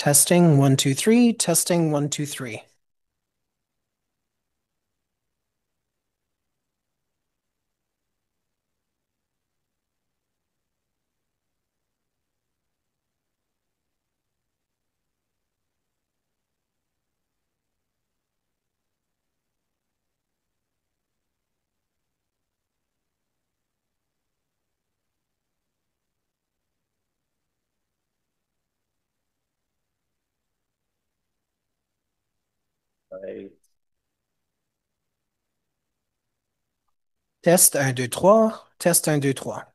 Testing 1 2 3. Testing 1 2 3. Ouais. Test 1 2 3. Test 1 2 3.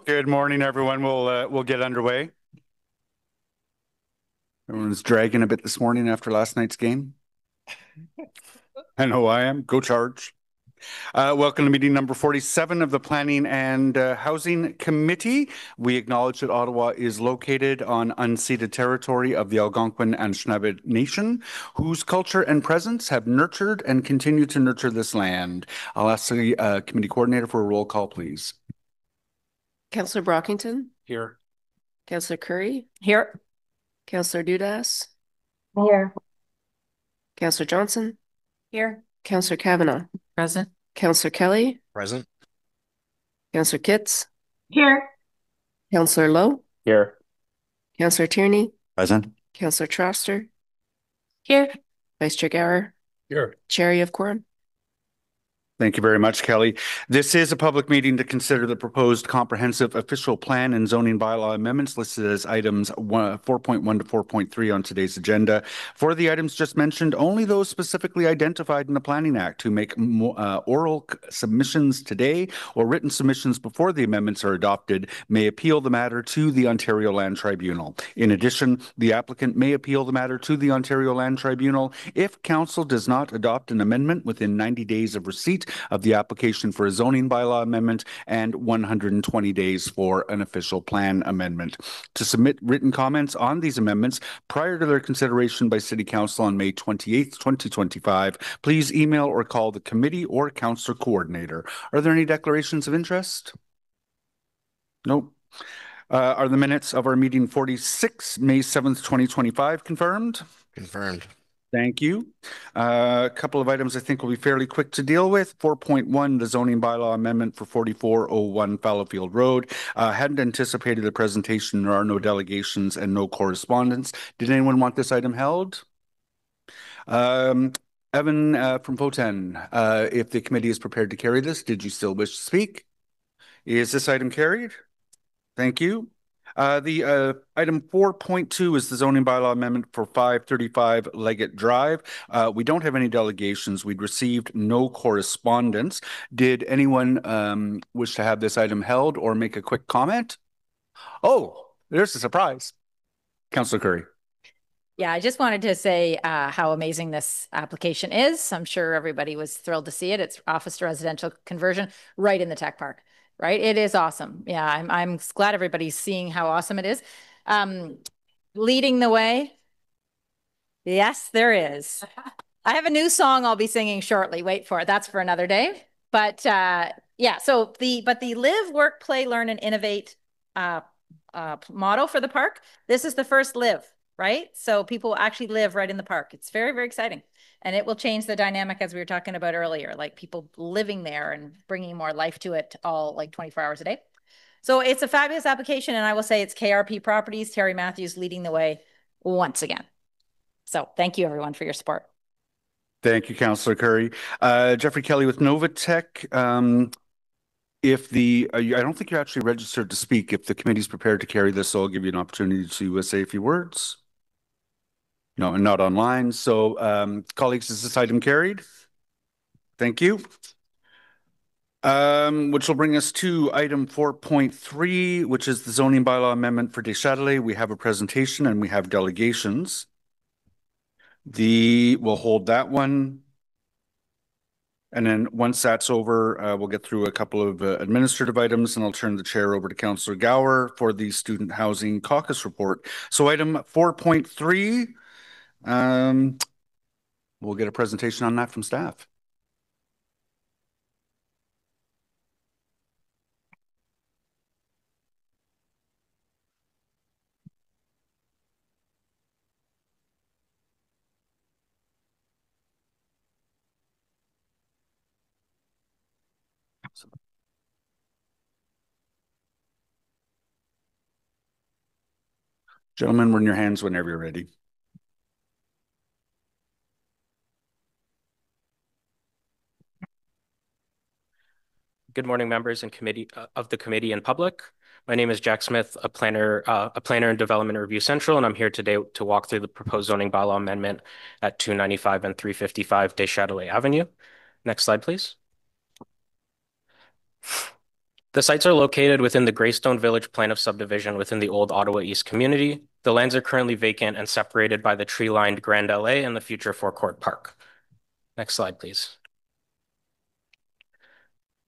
Good morning, everyone. We'll get underway. Everyone's dragging a bit this morning after last night's game. I know I am. Go Charge. Welcome to meeting number 47 of the Planning and Housing Committee. We acknowledge that Ottawa is located on unceded territory of the Algonquin and Anishinaabe Nation, whose culture and presence have nurtured and continue to nurture this land. I'll ask the committee coordinator for a roll call, please. Councillor Brockington? Here. Councillor Curry? Here. Councillor Dudas? Here. Councillor Johnson? Here. Councillor Kavanagh? Present. Councillor Kelly? Present. Councillor Kitts? Here. Councillor Lowe? Here. Councillor Tierney? Present. Councillor Troster? Here. Vice Chair Gower? Here. Chair, you have quorum. Thank you very much, Kelly. This is a public meeting to consider the proposed comprehensive official plan and zoning bylaw amendments listed as items 4.1 to 4.3 on today's agenda. For the items just mentioned, only those specifically identified in the Planning Act who make oral submissions today or written submissions before the amendments are adopted may appeal the matter to the Ontario Land Tribunal. In addition, the applicant may appeal the matter to the Ontario Land Tribunal if Council does not adopt an amendment within 90 days of receipt of the application for a zoning bylaw amendment and 120 days for an official plan amendment. To submit written comments on these amendments prior to their consideration by City Council on May 28th, 2025, please email or call the committee or councillor coordinator. Are there any declarations of interest? Nope. Are the minutes of our meeting 46, May 7th, 2025 confirmed? Confirmed. Thank you. A couple of items I think will be fairly quick to deal with. 4.1, the zoning bylaw amendment for 4401 Fallowfield Road. Hadn't anticipated the presentation. There are no delegations and no correspondence. Did anyone want this item held? Evan from Poten, if the committee is prepared to carry this, did you still wish to speak? Is this item carried? Thank you. The item 4.2 is the zoning bylaw amendment for 535 Leggett Drive. We don't have any delegations. We'd received no correspondence. Did anyone wish to have this item held or make a quick comment? Oh, there's a surprise. Councillor Curry. Yeah, I just wanted to say how amazing this application is. I'm sure everybody was thrilled to see it. It's office to residential conversion right in the tech park. Right? It is awesome. Yeah, I'm glad everybody's seeing how awesome it is. Leading the way. Yes, there is. I have a new song I'll be singing shortly. Wait for it. That's for another day. But yeah, so the live, work, play, learn, and innovate motto for the park. This is the first live, right? So people actually live right in the park. It's very, very exciting. And it will change the dynamic as we were talking about earlier, like people living there and bringing more life to it all like 24 hours a day. So it's a fabulous application. And I will say it's KRP Properties, Terry Matthews leading the way once again. So thank you everyone for your support. Thank you, Councillor Curry. Jeffrey Kelly with Novatech. I don't think you're actually registered to speak. If the committee's prepared to carry this, so I'll give you an opportunity to say a few words. No, and not online. So, colleagues, is this item carried? Thank you. Which will bring us to item 4.3, which is the zoning bylaw amendment for Deschâtelet. We have a presentation and we have delegations. We'll hold that one. And then once that's over, we'll get through a couple of administrative items, and I'll turn the chair over to Councillor Gower for the Student Housing Caucus report. So item 4.3, we'll get a presentation on that from staff. Gentlemen, we're in your hands whenever you're ready. Good morning, members and committee of the committee and public. My name is Jack Smith, a planner in Development Review Central, and I'm here today to walk through the proposed zoning bylaw amendment at 295 and 355 Deschâtelet Avenue. Next slide, please. The sites are located within the Greystone Village plan of subdivision within the old Ottawa East community. The lands are currently vacant and separated by the tree-lined Grand LA and the future forecourt park. Next slide, please.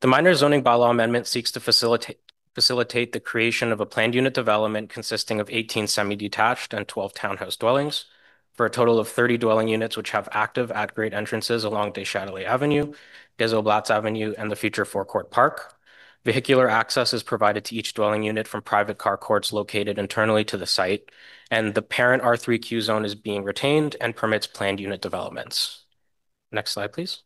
The minor zoning bylaw amendment seeks to facilitate the creation of a planned unit development consisting of 18 semi-detached and 12 townhouse dwellings for a total of 30 dwelling units which have active at-grade entrances along Deschâtelet Avenue, Desoblatz Avenue, and the future forecourt park. Vehicular access is provided to each dwelling unit from private car courts located internally to the site, and the parent R3Q zone is being retained and permits planned unit developments. Next slide, please.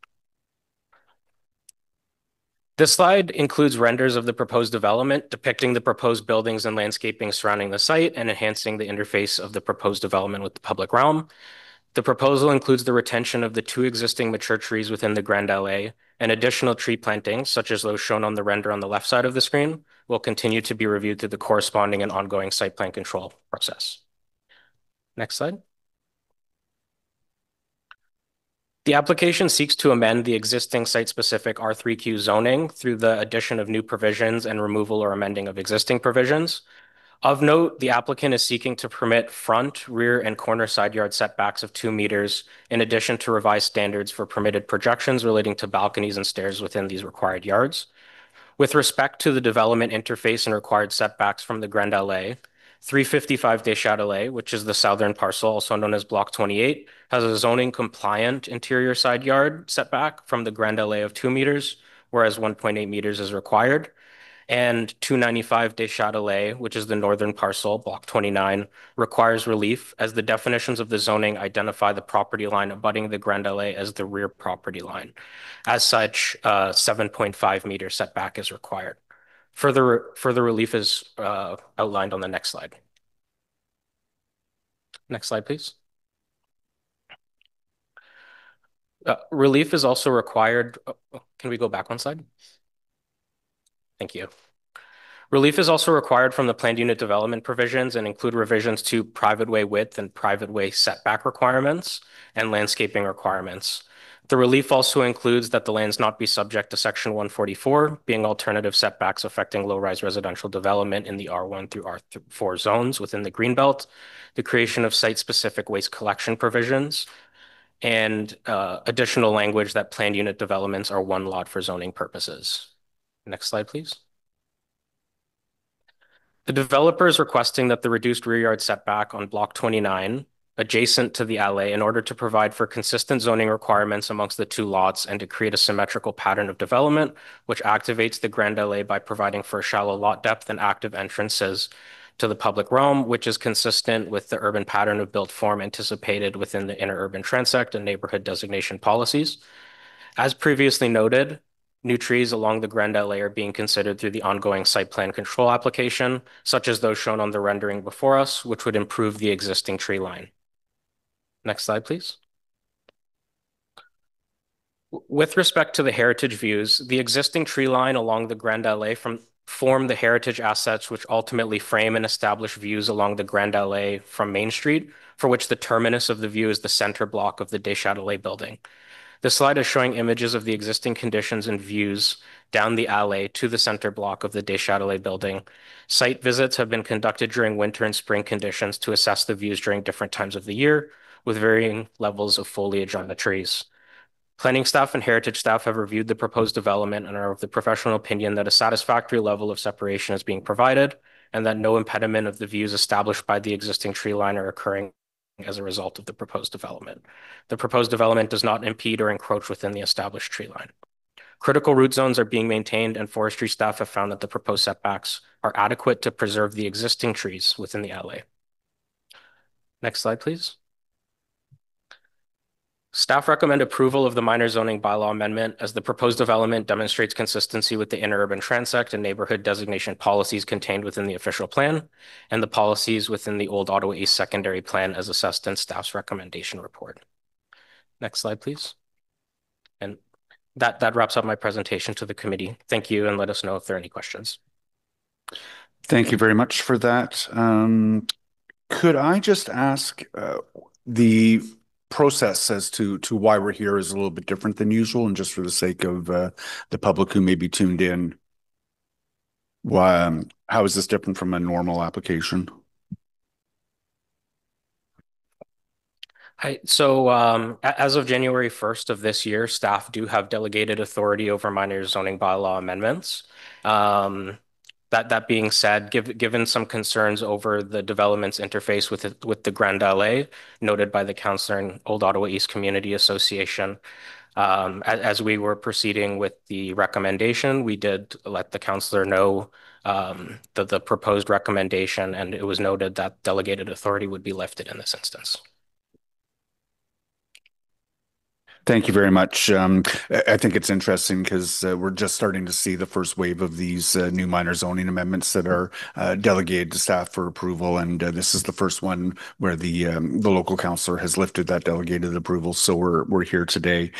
This slide includes renders of the proposed development depicting the proposed buildings and landscaping surrounding the site and enhancing the interface of the proposed development with the public realm. The proposal includes the retention of the 2 existing mature trees within the Grand Allée, and additional tree plantings, such as those shown on the render on the left side of the screen, will continue to be reviewed through the corresponding and ongoing site plan control process. Next slide. The application seeks to amend the existing site-specific R3Q zoning through the addition of new provisions and removal or amending of existing provisions. Of note, the applicant is seeking to permit front, rear, and corner side yard setbacks of 2 meters, in addition to revised standards for permitted projections relating to balconies and stairs within these required yards. With respect to the development interface and required setbacks from the Grand Allée, 355 Deschâtelet, which is the southern parcel, also known as Block 28, has a zoning compliant interior side yard setback from the Grand Allée of 2 meters, whereas 1.8 meters is required. And 295 Deschâtelet, which is the northern parcel, Block 29, requires relief as the definitions of the zoning identify the property line abutting the Grand Allée as the rear property line. As such, 7.5 meter setback is required. Further relief is outlined on the next slide. Next slide, please. Relief is also required. Can we go back one slide? Thank you. Relief is also required from the planned unit development provisions and include revisions to private way width and private way setback requirements and landscaping requirements. The relief also includes that the lands not be subject to Section 144, being alternative setbacks affecting low-rise residential development in the R1 through R4 zones within the Greenbelt, the creation of site-specific waste collection provisions, and additional language that planned unit developments are one lot for zoning purposes. Next slide, please. The developer is requesting that the reduced rear yard setback on Block 29, adjacent to the alley, in order to provide for consistent zoning requirements amongst the 2 lots and to create a symmetrical pattern of development, which activates the Grand Alley by providing for a shallow lot depth and active entrances to the public realm, which is consistent with the urban pattern of built form anticipated within the inner urban transect and neighborhood designation policies. As previously noted, new trees along the Grand Allée are being considered through the ongoing site plan control application, such as those shown on the rendering before us, which would improve the existing tree line. Next slide, please. With respect to the heritage views, the existing tree line along the Grand Allée form the heritage assets which ultimately frame and establish views along the Grand Allée from Main Street, for which the terminus of the view is the center block of the Deschâtelet building. This slide is showing images of the existing conditions and views down the alley to the center block of the Deschâtelet building. Site visits have been conducted during winter and spring conditions to assess the views during different times of the year, with varying levels of foliage on the trees. Planning staff and heritage staff have reviewed the proposed development and are of the professional opinion that a satisfactory level of separation is being provided and that no impediment of the views established by the existing tree line are occurring as a result of the proposed development. The proposed development does not impede or encroach within the established tree line. Critical root zones are being maintained, and forestry staff have found that the proposed setbacks are adequate to preserve the existing trees within the alley. Next slide, please. Staff recommend approval of the minor zoning bylaw amendment as the proposed development demonstrates consistency with the inner urban transect and neighborhood designation policies contained within the official plan and the policies within the old Ottawa East secondary plan as assessed in staff's recommendation report. Next slide, please. And that wraps up my presentation to the committee. Thank you, and let us know if there are any questions. Thank you very much for that. Could I just ask the process as to why we're here is a little bit different than usual, and just for the sake of the public who may be tuned in? How is this different from a normal application? As of January 1st of this year, staff do have delegated authority over minor zoning bylaw amendments. That being said, given some concerns over the development's interface with the Grand Allée, noted by the councillor in Old Ottawa East Community Association, as we were proceeding with the recommendation, we did let the councillor know the proposed recommendation, and it was noted that delegated authority would be lifted in this instance. Thank you very much. I think it's interesting because we're just starting to see the first wave of these new minor zoning amendments that are delegated to staff for approval, and this is the first one where the local councillor has lifted that delegated approval. So we're here today.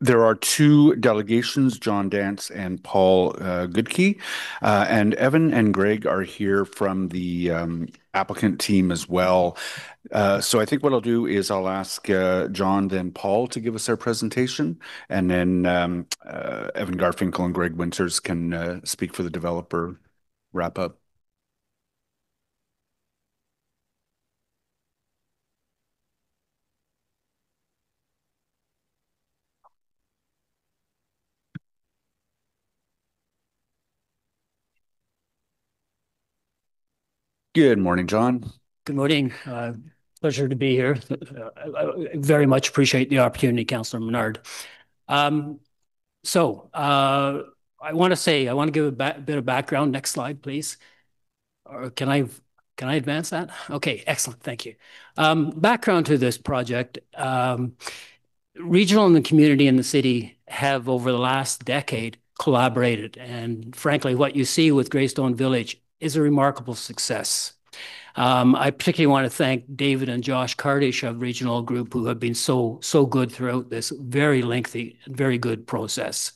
There are two delegations, John Dance and Paul Goodkey, and Evan and Greg are here from the applicant team as well. So I think what I'll do is I'll ask John, then Paul to give us their presentation, and then Evan Garfinkel and Greg Winters can speak for the developer wrap up. Good morning, John. Good morning. Pleasure to be here. I very much appreciate the opportunity, Councillor Menard. I want to give a bit of background. Next slide, please. Or can I advance that? Okay, excellent. Thank you. Background to this project. Regional and the community and the city have over the last decade collaborated, and frankly, what you see with Greystone Village is a remarkable success. I particularly want to thank David and Josh Kardish of Regional Group, who have been so good throughout this very lengthy and very good process.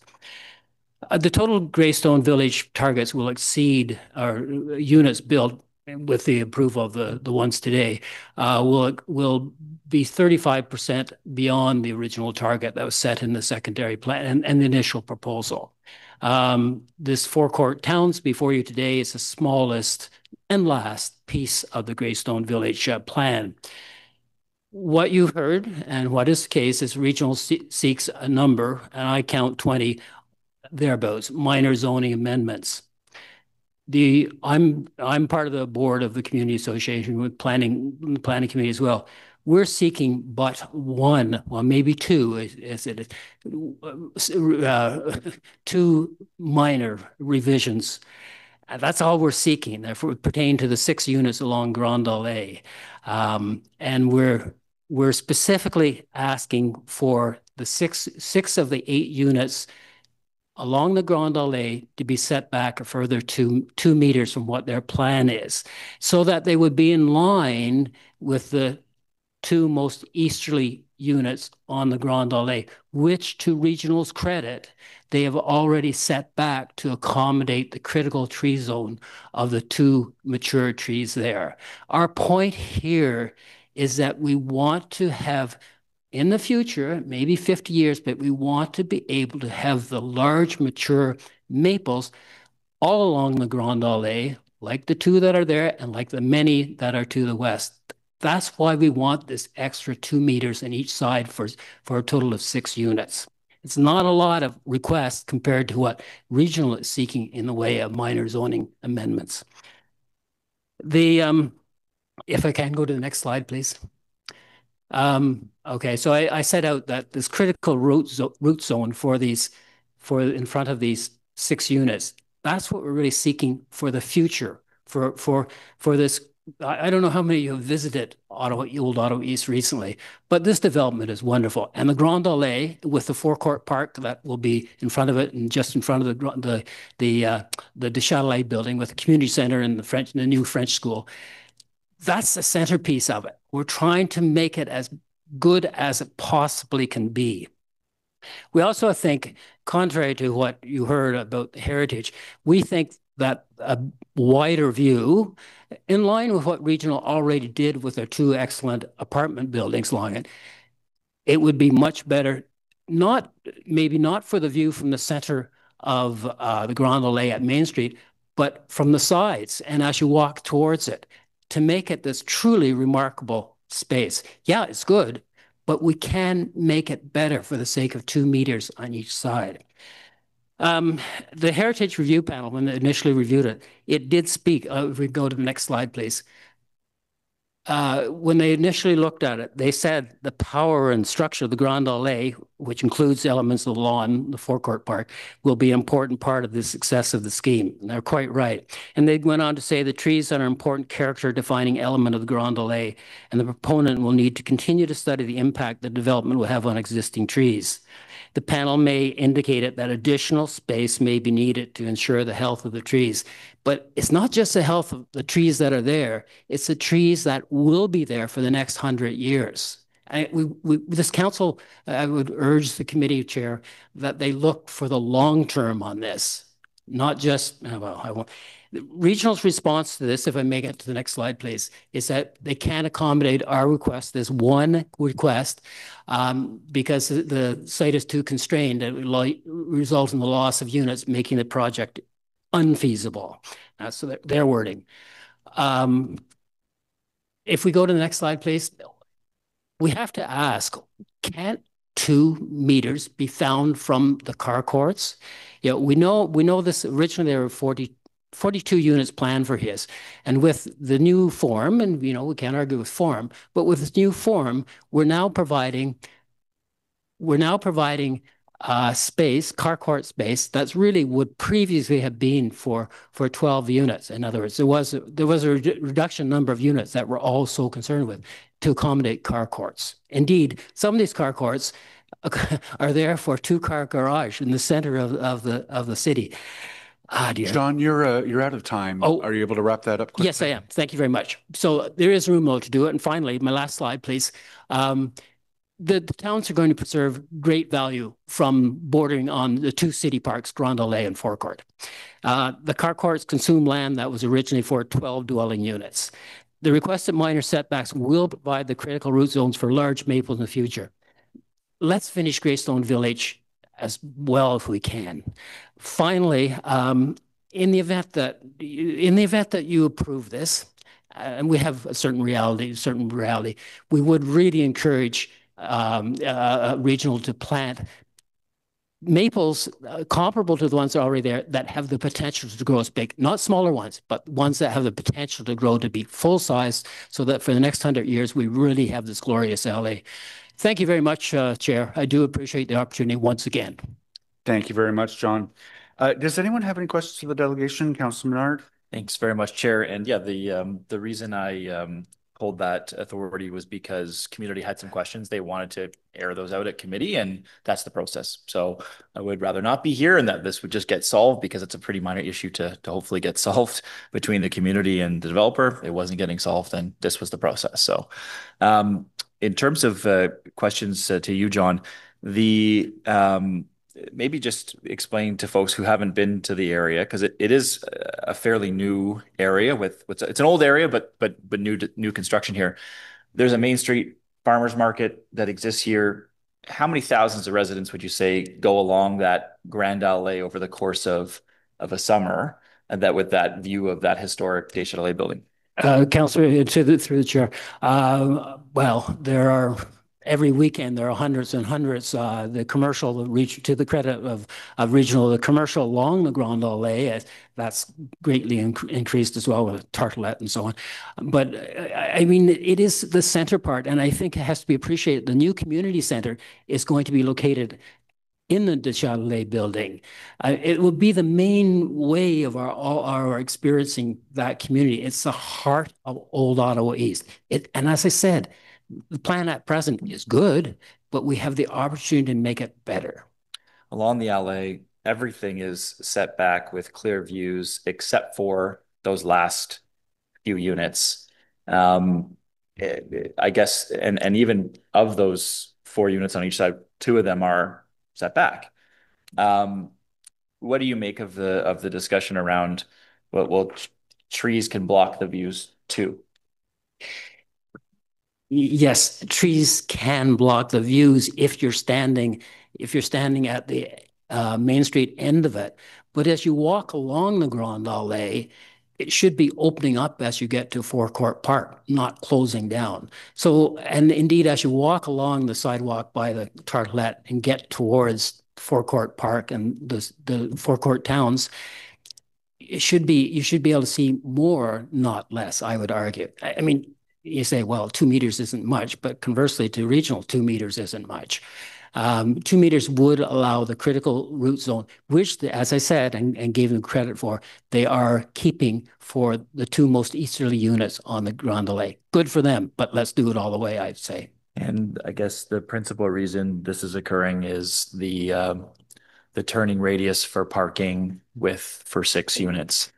The total Greystone Village targets will exceed our units built with the approval of the ones today, will be 35% beyond the original target that was set in the secondary plan and the initial proposal. This forecourt towns before you today is the smallest and last piece of the Greystone Village plan. What you've heard and what is the case is Regional seeks a number, and I count 20 thereabouts, minor zoning amendments. I'm part of the board of the community association with the planning committee as well. We're seeking but one, well, maybe two, two minor revisions. That's all we're seeking. Therefore, pertain to the 6 units along Grand Allée, and we're specifically asking for the six of the 8 units along the Grand Allée to be set back a further 2 meters from what their plan is, so that they would be in line with the 2 most easterly units on the Grand Allée, which, to Regional's credit, they have already set back to accommodate the critical tree zone of the 2 mature trees there. Our point here is that we want to have, in the future, maybe 50 years, but we want to be able to have the large mature maples all along the Grand Allée, like the 2 that are there and like the many that are to the west. That's why we want this extra 2 meters in each side for a total of 6 units. It's not a lot of requests compared to what Regional is seeking in the way of minor zoning amendments. If I can go to the next slide, please. Okay, so I set out that this critical root zone for in front of these 6 units. That's what we're really seeking for the future, for this. I don't know how many of you have visited Old Ottawa East recently, but this development is wonderful. And the Grand Allée with the forecourt park that will be in front of it, and just in front of the Châtelet building with the community center and the new French school. That's the centerpiece of it. We're trying to make it as good as it possibly can be. We also think, contrary to what you heard about heritage, we think that a wider view, in line with what Regional already did with their 2 excellent apartment buildings along it, it would be much better, maybe not for the view from the center of the Grand Allée at Main Street, but from the sides and as you walk towards it to make it this truly remarkable space. Yeah, it's good, but we can make it better for the sake of 2 meters on each side. The Heritage Review Panel, when they initially reviewed it, it did speak. If we go to the next slide, please. When they initially looked at it, they said the power and structure of the Grand Allée, which includes elements of the lawn, the forecourt park, will be an important part of the success of the scheme. And they're quite right. And they went on to say the trees are an important character-defining element of the Grand Allée, and the proponent will need to continue to study the impact the development will have on existing trees. The panel may indicate that additional space may be needed to ensure the health of the trees. But it's not just the health of the trees that are there, it's the trees that will be there for the next 100 years. This council, I would urge the committee chair that they look for the long term on this, not just, well, I won't. The regional's response to this, if I may get to the next slide, please, is that they can't accommodate our request. There's one request because the site is too constrained. It will result in the loss of units, making the project unfeasible. That's their wording. If we go to the next slide, please, we have to ask, can't 2 meters be found from the car courts? You know, we know this originally there were 42 units planned for his. And with the new form, and you know, we can't argue with form, but with this new form, we're now providing space, car court space, that's really would previously have been for 12 units. In other words, there was a reduction number of units that we're all so concerned with to accommodate car courts. Indeed, some of these car courts are there for 2-car garage in the center of the city. Ah, dear. John, you're out of time. Oh. Are you able to wrap that up quickly? Yes, I am. Thank you very much. So there is room though to do it. And finally, my last slide, please. The towns are going to preserve great value from bordering on the 2 city parks, Grand Allée and Forecourt. The car courts consume land that was originally for 12 dwelling units. The requested minor setbacks will provide the critical root zones for large maples in the future. Let's finish Greystone Village as well if we can. Finally, in the event that you approve this, and we have a certain reality, we would really encourage regional to plant maples comparable to the ones that are already there that have the potential to grow as big, not smaller ones, but ones that have the potential to grow to be full size, so that for the next 100 years, we really have this glorious alley. Thank you very much, Chair. I do appreciate the opportunity once again. Thank you very much, John. Does anyone have any questions for the delegation? Councilor Menard? Thanks very much, Chair. And yeah, the reason I pulled that authority was because community had some questions. They wanted to air those out at committee, and that's the process. So I would rather not be here and that this would just get solved, because it's a pretty minor issue to hopefully get solved between the community and the developer. It wasn't getting solved, and this was the process. So in terms of questions to you, John, the maybe just explain to folks who haven't been to the area, because it is a fairly new area with it's an old area, but new construction here. There's a Main Street farmers market that exists here. How many thousands of residents would you say go along that Grand Allée over the course of a summer, and that with that view of that historic Deschâtelet building? Councillor, through the chair. Well, there are. Every weekend, there are hundreds and hundreds. The commercial, to the credit of regional, the commercial along the Grand Allée, that's greatly increased as well with Tartelette and so on. But I mean, it is the center part, and I think it has to be appreciated. The new community center is going to be located in the Deschâtelet building. It will be the main way of our experiencing that community. It's the heart of Old Ottawa East. And as I said, the plan at present is good, but we have the opportunity to make it better. Along the alley, everything is set back with clear views, except for those last few units. I guess, and even of those 4 units on each side, 2 of them are set back. What do you make of the discussion around, well, trees can block the views too? Yes, trees can block the views if you're standing at the Main Street end of it. But as you walk along the Grande Allée, it should be opening up as you get to Forecourt Park, not closing down. So, and indeed, as you walk along the sidewalk by the Tartelette and get towards Forecourt Park and the Forecourt towns, you should be able to see more, not less, I would argue. I mean, you say, well, 2 meters isn't much, but conversely to regional, 2 meters isn't much. 2 meters would allow the critical root zone, which, as I said, and gave them credit for, they are keeping for the 2 most easterly units on the Grande Allée. Good for them, but let's do it all the way, I'd say. And I guess the principal reason this is occurring is the turning radius for parking for 6 units.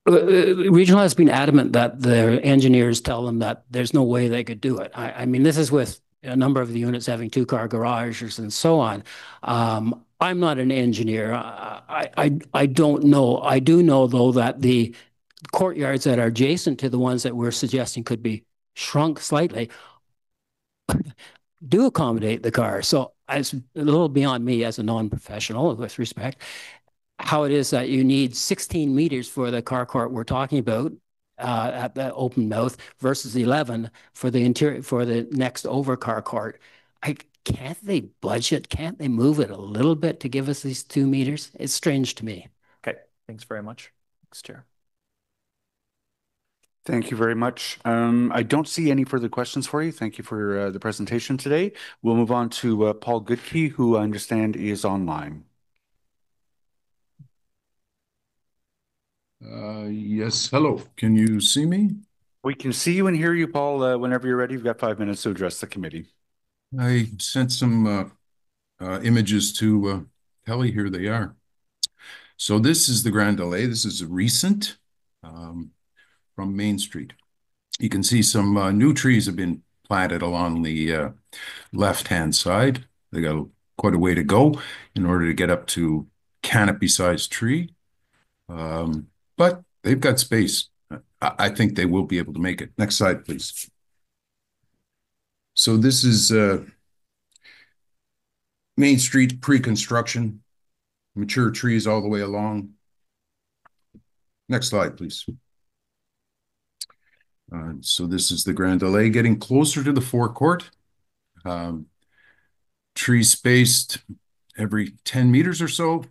Regional has been adamant that their engineers tell them that there's no way they could do it. I mean, this is with a number of the units having 2-car garages and so on. I'm not an engineer. I don't know. I do know, though, that the courtyards that are adjacent to the ones that we're suggesting could be shrunk slightly do accommodate the car. So it's a little beyond me as a non-professional, with respect, how it is that you need 16 meters for the car court we're talking about at the open mouth versus 11 for the interior, for the next over car court. Can't they budget? Can't they move it a little bit to give us these 2 meters? It's strange to me. Okay, thanks very much. Thanks, Chair. Thank you very much. I don't see any further questions for you. Thank you for the presentation today. We'll move on to Paul Goodkey, who I understand is online. Yes, hello. Can you see me? We can see you and hear you, Paul. Whenever you're ready, you've got 5 minutes to address the committee. I sent some images to Kelly. Here they are. So this is the Grande Allée. This is recent from Main Street. You can see some new trees have been planted along the left-hand side. They got quite a way to go in order to get up to canopy-sized tree. But they've got space. I think they will be able to make it. Next slide, please. So this is Main Street pre-construction, mature trees all the way along. Next slide, please. So this is the Grande Allée getting closer to the forecourt. Trees spaced every 10 meters or so.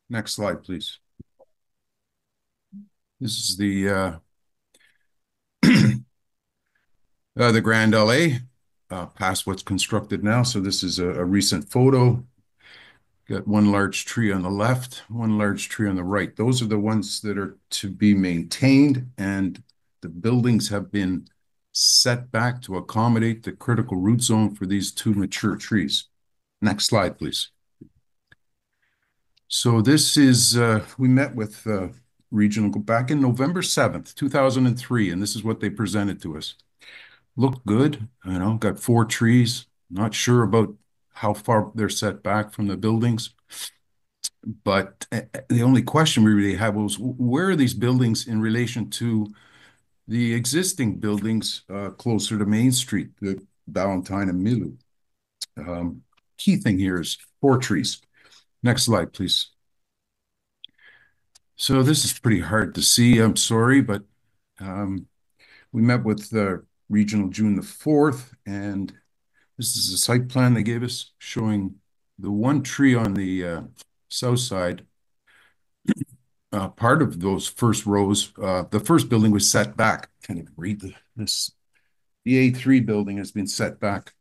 Next slide, please. This is the Grande Allée, past what's constructed now. So this is a recent photo. Got one large tree on the left, one large tree on the right. Those are the ones that are to be maintained, and the buildings have been set back to accommodate the critical root zone for these 2 mature trees. Next slide, please. So this is, we met with regional back in November 7th, 2003, and this is what they presented to us. Looked good, you know, got 4 trees. Not sure about how far they're set back from the buildings. But the only question we really had was, where are these buildings in relation to the existing buildings closer to Main Street, the Ballantyne and Milu? Key thing here is 4 trees. Next slide, please. So this is pretty hard to see, I'm sorry, but we met with the regional June the 4th, and this is a site plan they gave us showing the 1 tree on the south side. Part of those first rows, the first building was set back. Can you read this? The A3 building has been set back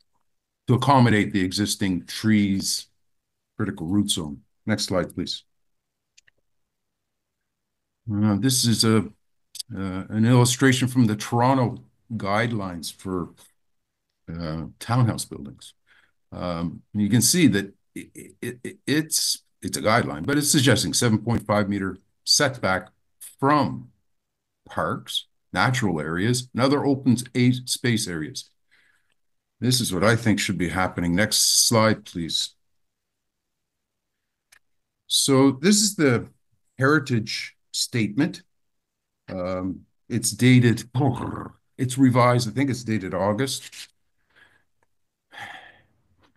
to accommodate the existing trees, critical root zone. Next slide, please. This is an illustration from the Toronto guidelines for townhouse buildings. You can see that it's a guideline, but it's suggesting 7.5 meter setback from parks, natural areas, and other open space areas. This is what I think should be happening. Next slide, please. So this is the heritage statement. It's dated, it's revised, I think it's dated August.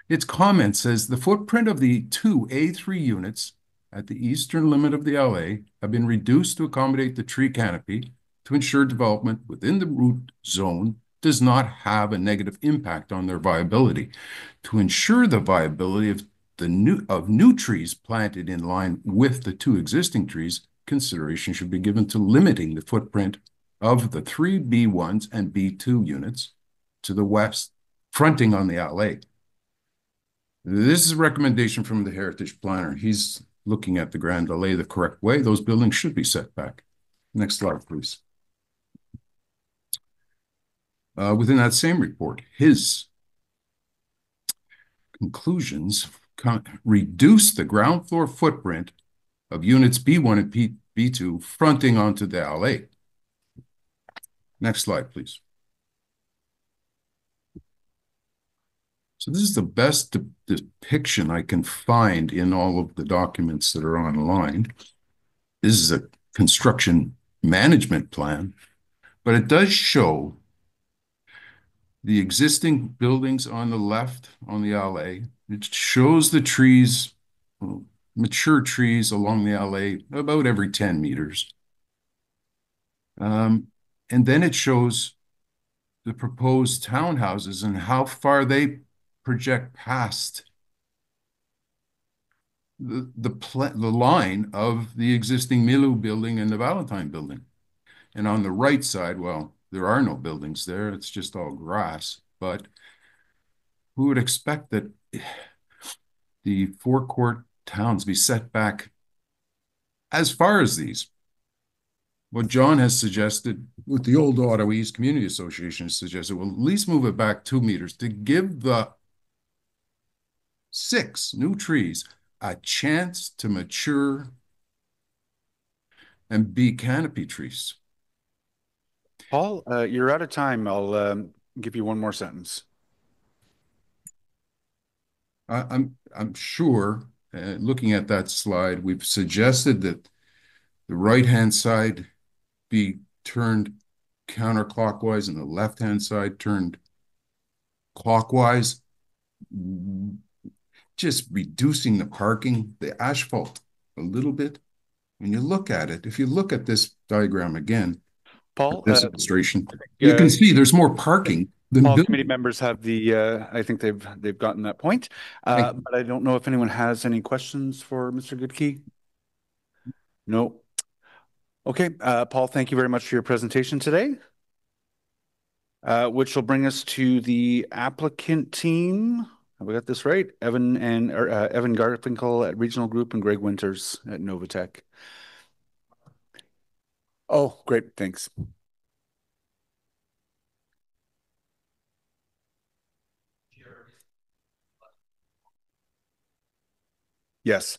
Its comment says the footprint of the two A3 units at the eastern limit of the LA have been reduced to accommodate the tree canopy to ensure development within the root zone does not have a negative impact on their viability. To ensure the viability of new trees planted in line with the two existing trees, consideration should be given to limiting the footprint of the three B1s and B2 units to the west, fronting on the LA. This is a recommendation from the heritage planner. He's looking at the Grand Allée the correct way. Those buildings should be set back. Next slide, please. Within that same report, his conclusions reduce the ground floor footprint of units B1 and B2 fronting onto the LA. Next slide, please. So this is the best depiction I can find in all of the documents that are online. This is a construction management plan, but it does show the existing buildings on the left on the LA. It shows the trees, mature trees along the LA about every 10 meters. And then it shows the proposed townhouses and how far they project past the line of the existing Milu building and the Valentine building. And on the right side, well, there are no buildings there. It's just all grass. But who would expect that the forecourt towns be set back as far as these? What John has suggested, what the old Ottawa East Community Association has suggested, well, at least move it back 2 meters to give the 6 new trees a chance to mature and be canopy trees. Paul, you're out of time. I'll give you one more sentence. I'm sure, looking at that slide, we've suggested that the right-hand side be turned counterclockwise and the left-hand side turned clockwise, just reducing the parking, the asphalt a little bit. When you look at it, if you look at this diagram again, Paul, this illustration, you can see there's more parking than all building. committee members have the, I think they've gotten that point. But I don't know if anyone has any questions for Mr. Goodkey. No. Okay, Paul, thank you very much for your presentation today. Which will bring us to the applicant team. Have we got this right? Evan Garfinkel at Regional Group and Greg Winters at Novatech. Oh, great, thanks. Yes.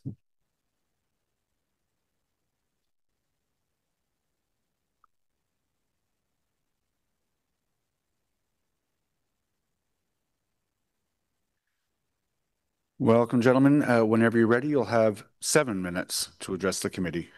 Welcome, gentlemen. Whenever you're ready, you'll have 7 minutes to address the committee.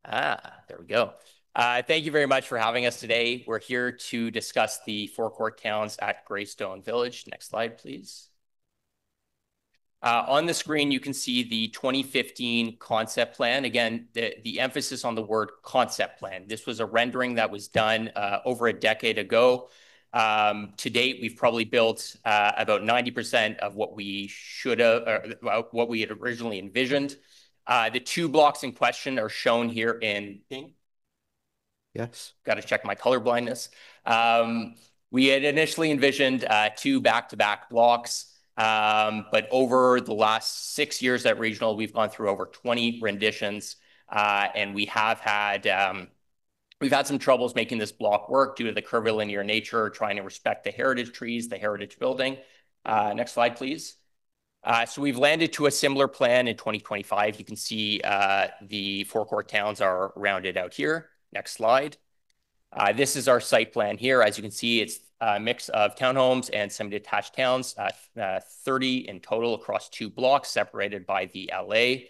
There we go. Thank you very much for having us today. We're here to discuss the forecourt towns at Greystone Village. Next slide, please. On the screen, you can see the 2015 concept plan. Again, the emphasis on the word concept plan. This was a rendering that was done over a decade ago. To date, we've probably built about 90% of what we should have, or what we had originally envisioned. The 2 blocks in question are shown here in pink. Yes, got to check my color blindness. We had initially envisioned 2 back-to-back blocks, but over the last 6 years at Regional, we've gone through over 20 renditions. And we've had some troubles making this block work due to the curvilinear nature, trying to respect the heritage trees, the heritage building. Next slide, please. So we've landed to a similar plan in 2025. You can see the forecourt towns are rounded out here. Next slide. This is our site plan here. As you can see, it's a mix of townhomes and semi-detached towns, 30 in total across 2 blocks separated by the LA.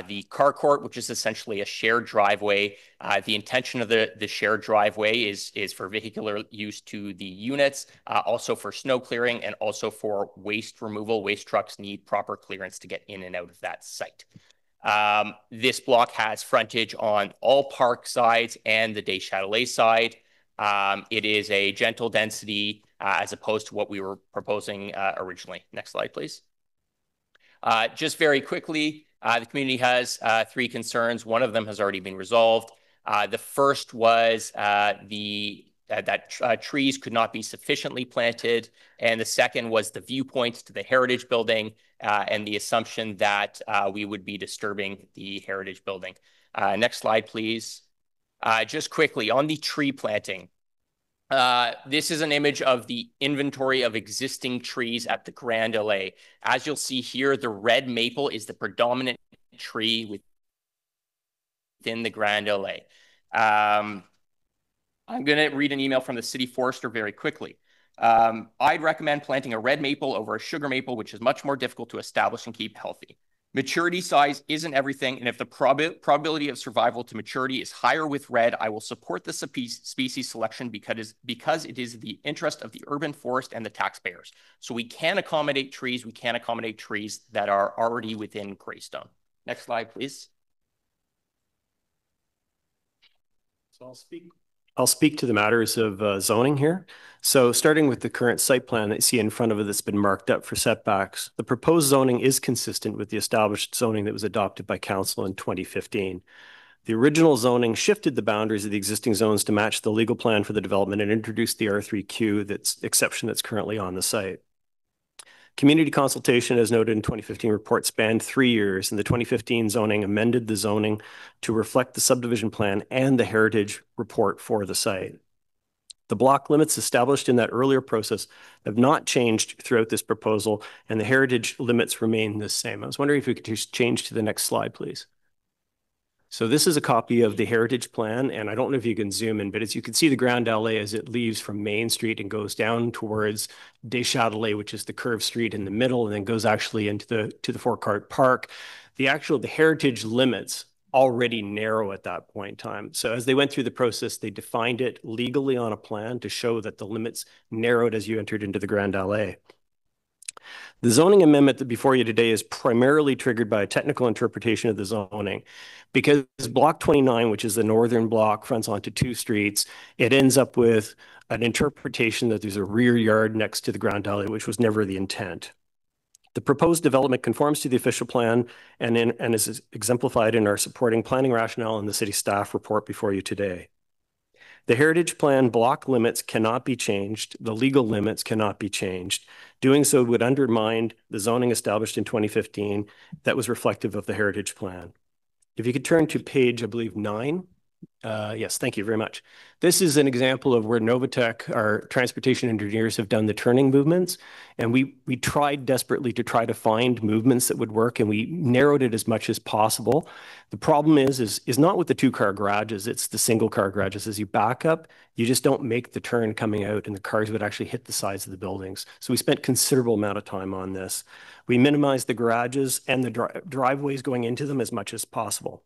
The car court, which is essentially a shared driveway. The intention of the shared driveway is for vehicular use to the units, also for snow clearing and also for waste removal. Waste trucks need proper clearance to get in and out of that site. This block has frontage on all park sides and the Des Châtelet side. It is a gentle density as opposed to what we were proposing originally. Next slide, please. Just very quickly, the community has 3 concerns. One of them has already been resolved. The first was that trees could not be sufficiently planted. And the second was the viewpoints to the heritage building and the assumption that we would be disturbing the heritage building. Next slide, please. Just quickly, on the tree planting. This is an image of the inventory of existing trees at the Grand LA. As you'll see here, the red maple is the predominant tree within the Grand LA. I'm going to read an email from the city forester very quickly. I'd recommend planting a red maple over a sugar maple, which is much more difficult to establish and keep healthy. Maturity size isn't everything, and if the probability of survival to maturity is higher with red, I will support the species selection because it is the interest of the urban forest and the taxpayers. So we can accommodate trees. We can accommodate trees that are already within Greystone. Next slide, please. So I'll speak to the matters of zoning here. So starting with the current site plan that you see in front of it that's been marked up for setbacks, the proposed zoning is consistent with the established zoning that was adopted by council in 2015. The original zoning shifted the boundaries of the existing zones to match the legal plan for the development and introduced the R3Q exception that's currently on the site. Community consultation, as noted in 2015 report, spanned 3 years, and the 2015 zoning amended the zoning to reflect the subdivision plan and the heritage report for the site. The block limits established in that earlier process have not changed throughout this proposal, and the heritage limits remain the same. I was wondering if we could just change to the next slide, please. So this is a copy of the heritage plan, and I don't know if you can zoom in, but as you can see the Grand LA as it leaves from Main Street and goes down towards Des Châtelet, which is the curved street in the middle, and then goes actually into the forecourt park. The heritage limits already narrow at that point in time. So as they went through the process, they defined it legally on a plan to show that the limits narrowed as you entered into the Grand LA. The zoning amendment that before you today is primarily triggered by a technical interpretation of the zoning. Because block 29, which is the northern block, fronts onto 2 streets, it ends up with an interpretation that there's a rear yard next to the Grand LA, which was never the intent. The proposed development conforms to the official plan and is exemplified in our supporting planning rationale in the city staff report before you today. The heritage plan block limits cannot be changed. The legal limits cannot be changed. Doing so would undermine the zoning established in 2015 that was reflective of the heritage plan. If you could turn to page, I believe, 9. Yes, thank you very much. This is an example of where Novatech, our transportation engineers, have done the turning movements. And we tried desperately to try to find movements that would work, and we narrowed it as much as possible. The problem is not with the 2-car garages, it's the single-car garages. As you back up, you just don't make the turn coming out, and the cars would actually hit the sides of the buildings. So we spent considerable amount of time on this. We minimized the garages and the driveways going into them as much as possible.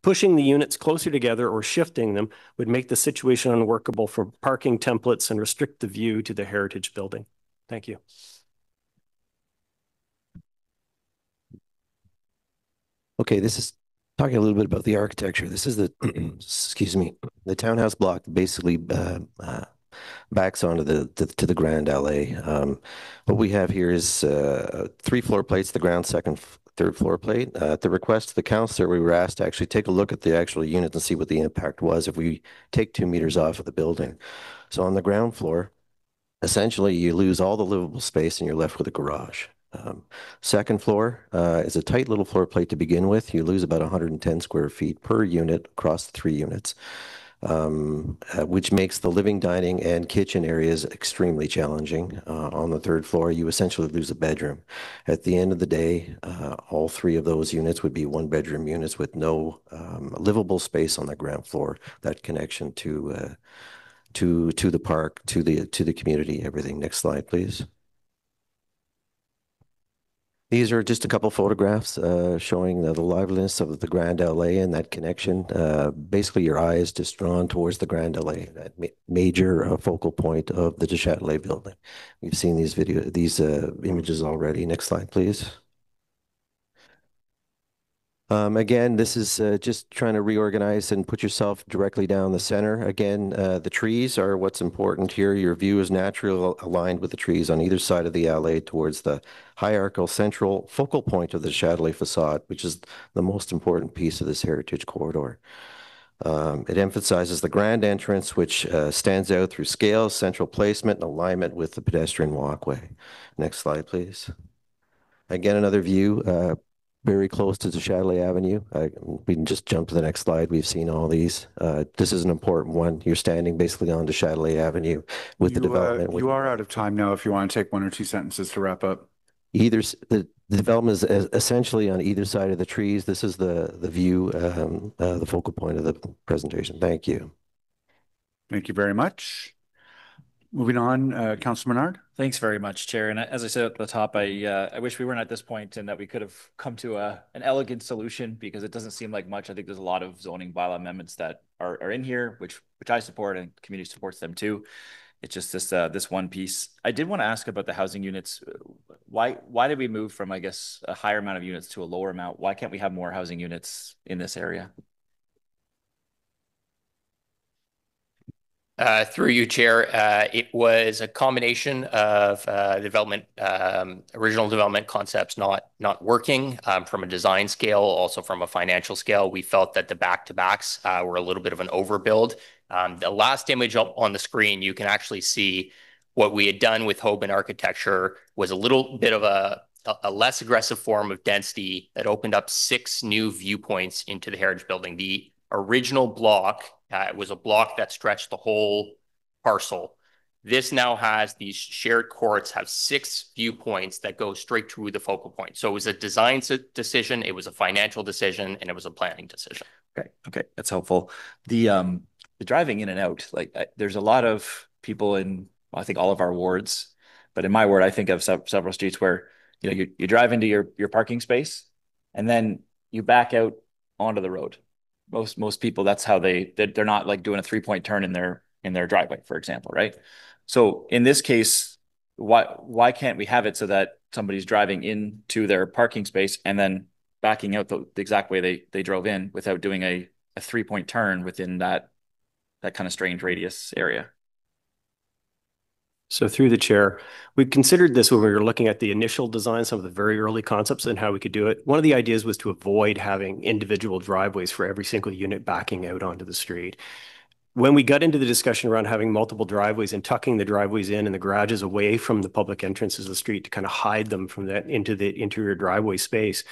Pushing the units closer together or shifting them would make the situation unworkable for parking templates and restrict the view to the heritage building. Thank you. Okay, this is talking a little bit about the architecture. This is the, excuse me, the townhouse block basically backs onto to the Grand LA. What we have here is 3 floor plates, the ground, second, third floor plate. At the request of the councillor, we were asked to actually take a look at the actual unit and see what the impact was if we take 2 meters off of the building. So on the ground floor, essentially you lose all the livable space and you're left with a garage. Second floor is a tight little floor plate to begin with. You lose about 110 square feet per unit across the 3 units, which makes the living, dining, and kitchen areas extremely challenging. On the third floor, you essentially lose a bedroom. At the end of the day, all 3 of those units would be 1-bedroom units with no livable space on the ground floor. That connection to the park, to the community, everything. Next slide, please. These are just a couple photographs showing the liveliness of the Grand LA and that connection. Basically, your eye is just drawn towards the Grand LA, that major focal point of the Châtelet building. We've seen these images already. Next slide, please. Again, this is just trying to reorganize and put yourself directly down the center. Again, the trees are what's important here. Your view is naturally aligned with the trees on either side of the alley towards the hierarchical central focal point of the Châtelet facade, which is the most important piece of this heritage corridor. It emphasizes the grand entrance, which stands out through scale, central placement, and alignment with the pedestrian walkway. Next slide, please. Again, another view very close to the Châtelet Avenue. We can just jump to the next slide. We've seen all these. This is an important one. You're standing basically on the Châtelet Avenue with the development. You are out of time now if you want to take 1 or 2 sentences to wrap up. The development is essentially on either side of the trees. This is the view, the focal point of the presentation. Thank you. Thank you very much. Moving on, Councillor Menard. Thanks very much, Chair. And as I said at the top, I wish we weren't at this point and that we could have come to an elegant solution, because it doesn't seem like much. I think there's a lot of zoning bylaw amendments that are in here, which I support, and the community supports them too. It's just this one piece. I did want to ask about the housing units. Why did we move from, I guess, a higher amount of units to a lower amount? Why can't we have more housing units in this area? Through you, Chair, it was a combination of original development concepts not working from a design scale, also from a financial scale. We felt that the back-to-backs were a little bit of an overbuild. The last image on the screen, you can actually see what we had done with Hoban architecture was a little bit of a less aggressive form of density that opened up 6 new viewpoints into the heritage building. The original block was a block that stretched the whole parcel. This now has these shared courts, have 6 viewpoints that go straight through the focal point. So it was a design decision, it was a financial decision, and it was a planning decision. Okay, that's helpful. The driving in and out, like there's a lot of people in, well, I think all of our wards, but in my ward, I think of several streets where you drive into your parking space and then you back out onto the road. Most people, that's how they're not like doing a 3-point turn in their driveway, for example, right? So in this case, why can't we have it so that somebody's driving into their parking space and then backing out the exact way they drove in without doing a 3-point turn within that kind of strange radius area? So through the chair, we considered this when we were looking at the initial design, some of the very early concepts and how we could do it. One of the ideas was to avoid having individual driveways for every single unit backing out onto the street. When we got into the discussion around having multiple driveways and tucking the driveways in and the garages away from the public entrances of the street to kind of hide them from that into the interior driveway space,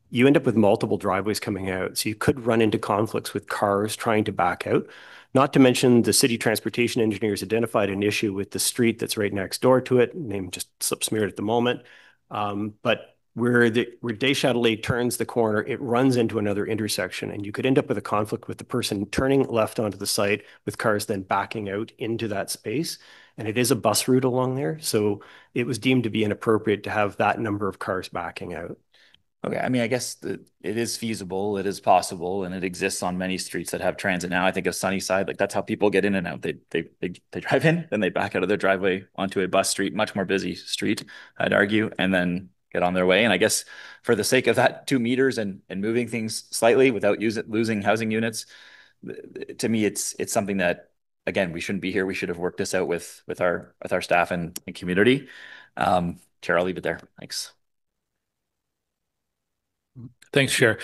you end up with multiple driveways coming out. So you could run into conflicts with cars trying to back out. Not to mention the city transportation engineers identified an issue with the street that's right next door to it, name just slip smeared at the moment. But where Deschâtelet turns the corner, it runs into another intersection, and you could end up with a conflict with the person turning left onto the site with cars then backing out into that space. And it is a bus route along there, so it was deemed to be inappropriate to have that number of cars backing out. Okay, I mean, I guess it is feasible, it is possible, and it exists on many streets that have transit now. I think of Sunnyside, like that's how people get in and out. They drive in, then they back out of their driveway onto a bus street, much more busy street, I'd argue, and then get on their way. And I guess for the sake of that 2 meters and moving things slightly without losing housing units, to me, it's something that, again, we shouldn't be here. We should have worked this out with our staff and community. Chair, I'll leave it there. Thanks. Thanks, Chair.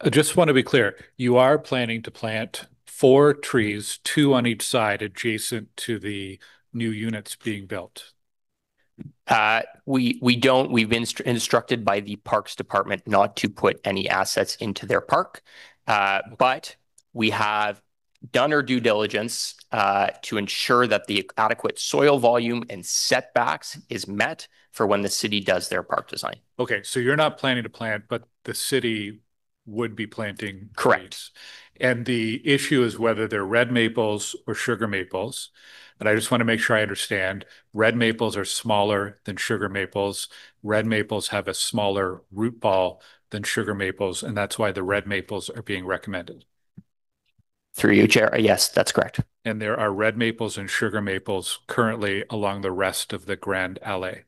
I just want to be clear. You are planning to plant 4 trees, 2 on each side adjacent to the new units being built. We don't. We've been instructed by the Parks Department not to put any assets into their park, but we have done our due diligence to ensure that the adequate soil volume and setbacks is met for when the city does their park design. Okay, so you're not planning to plant, but the city would be planting Correct. trees. And the issue is whether they're red maples or sugar maples. And I just want to make sure I understand. Red maples are smaller than sugar maples. Red maples have a smaller root ball than sugar maples, and that's why the red maples are being recommended. Through you, Chair. Yes, that's correct. And there are red maples and sugar maples currently along the rest of the Grand Allée.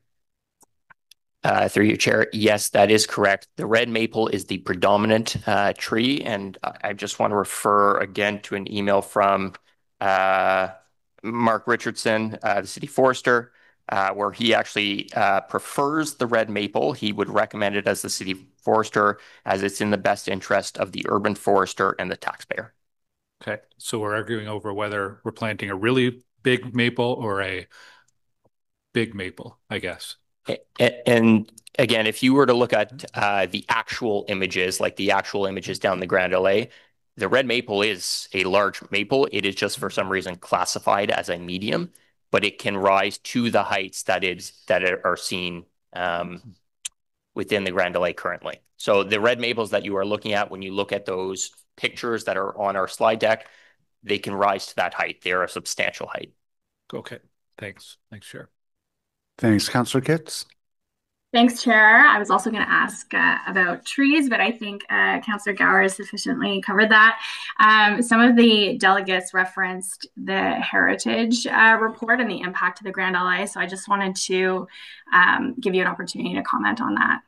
Through you, Chair. Yes, that is correct. The red maple is the predominant tree, and I just want to refer again to an email from Mark Richardson, the city forester, where he actually prefers the red maple. He would recommend it as the city forester, as it's in the best interest of the urban forester and the taxpayer. Okay, so we're arguing over whether we're planting a really big maple or a big maple, I guess. And again, if you were to look at the actual images, like the actual images down the Grand Allée, the red maple is a large maple. It is just for some reason classified as a medium, but it can rise to the heights that are seen within the Grand Allée currently. So the red maples that you are looking at, when you look at those pictures that are on our slide deck, they can rise to that height. They are a substantial height. Okay, thanks. Thanks, Chair. Thanks, Councillor Kitts. Thanks, Chair. I was also going to ask about trees, but I think Councillor Gower has sufficiently covered that. Some of the delegates referenced the heritage report and the impact to the Grand Allée, so I just wanted to give you an opportunity to comment on that.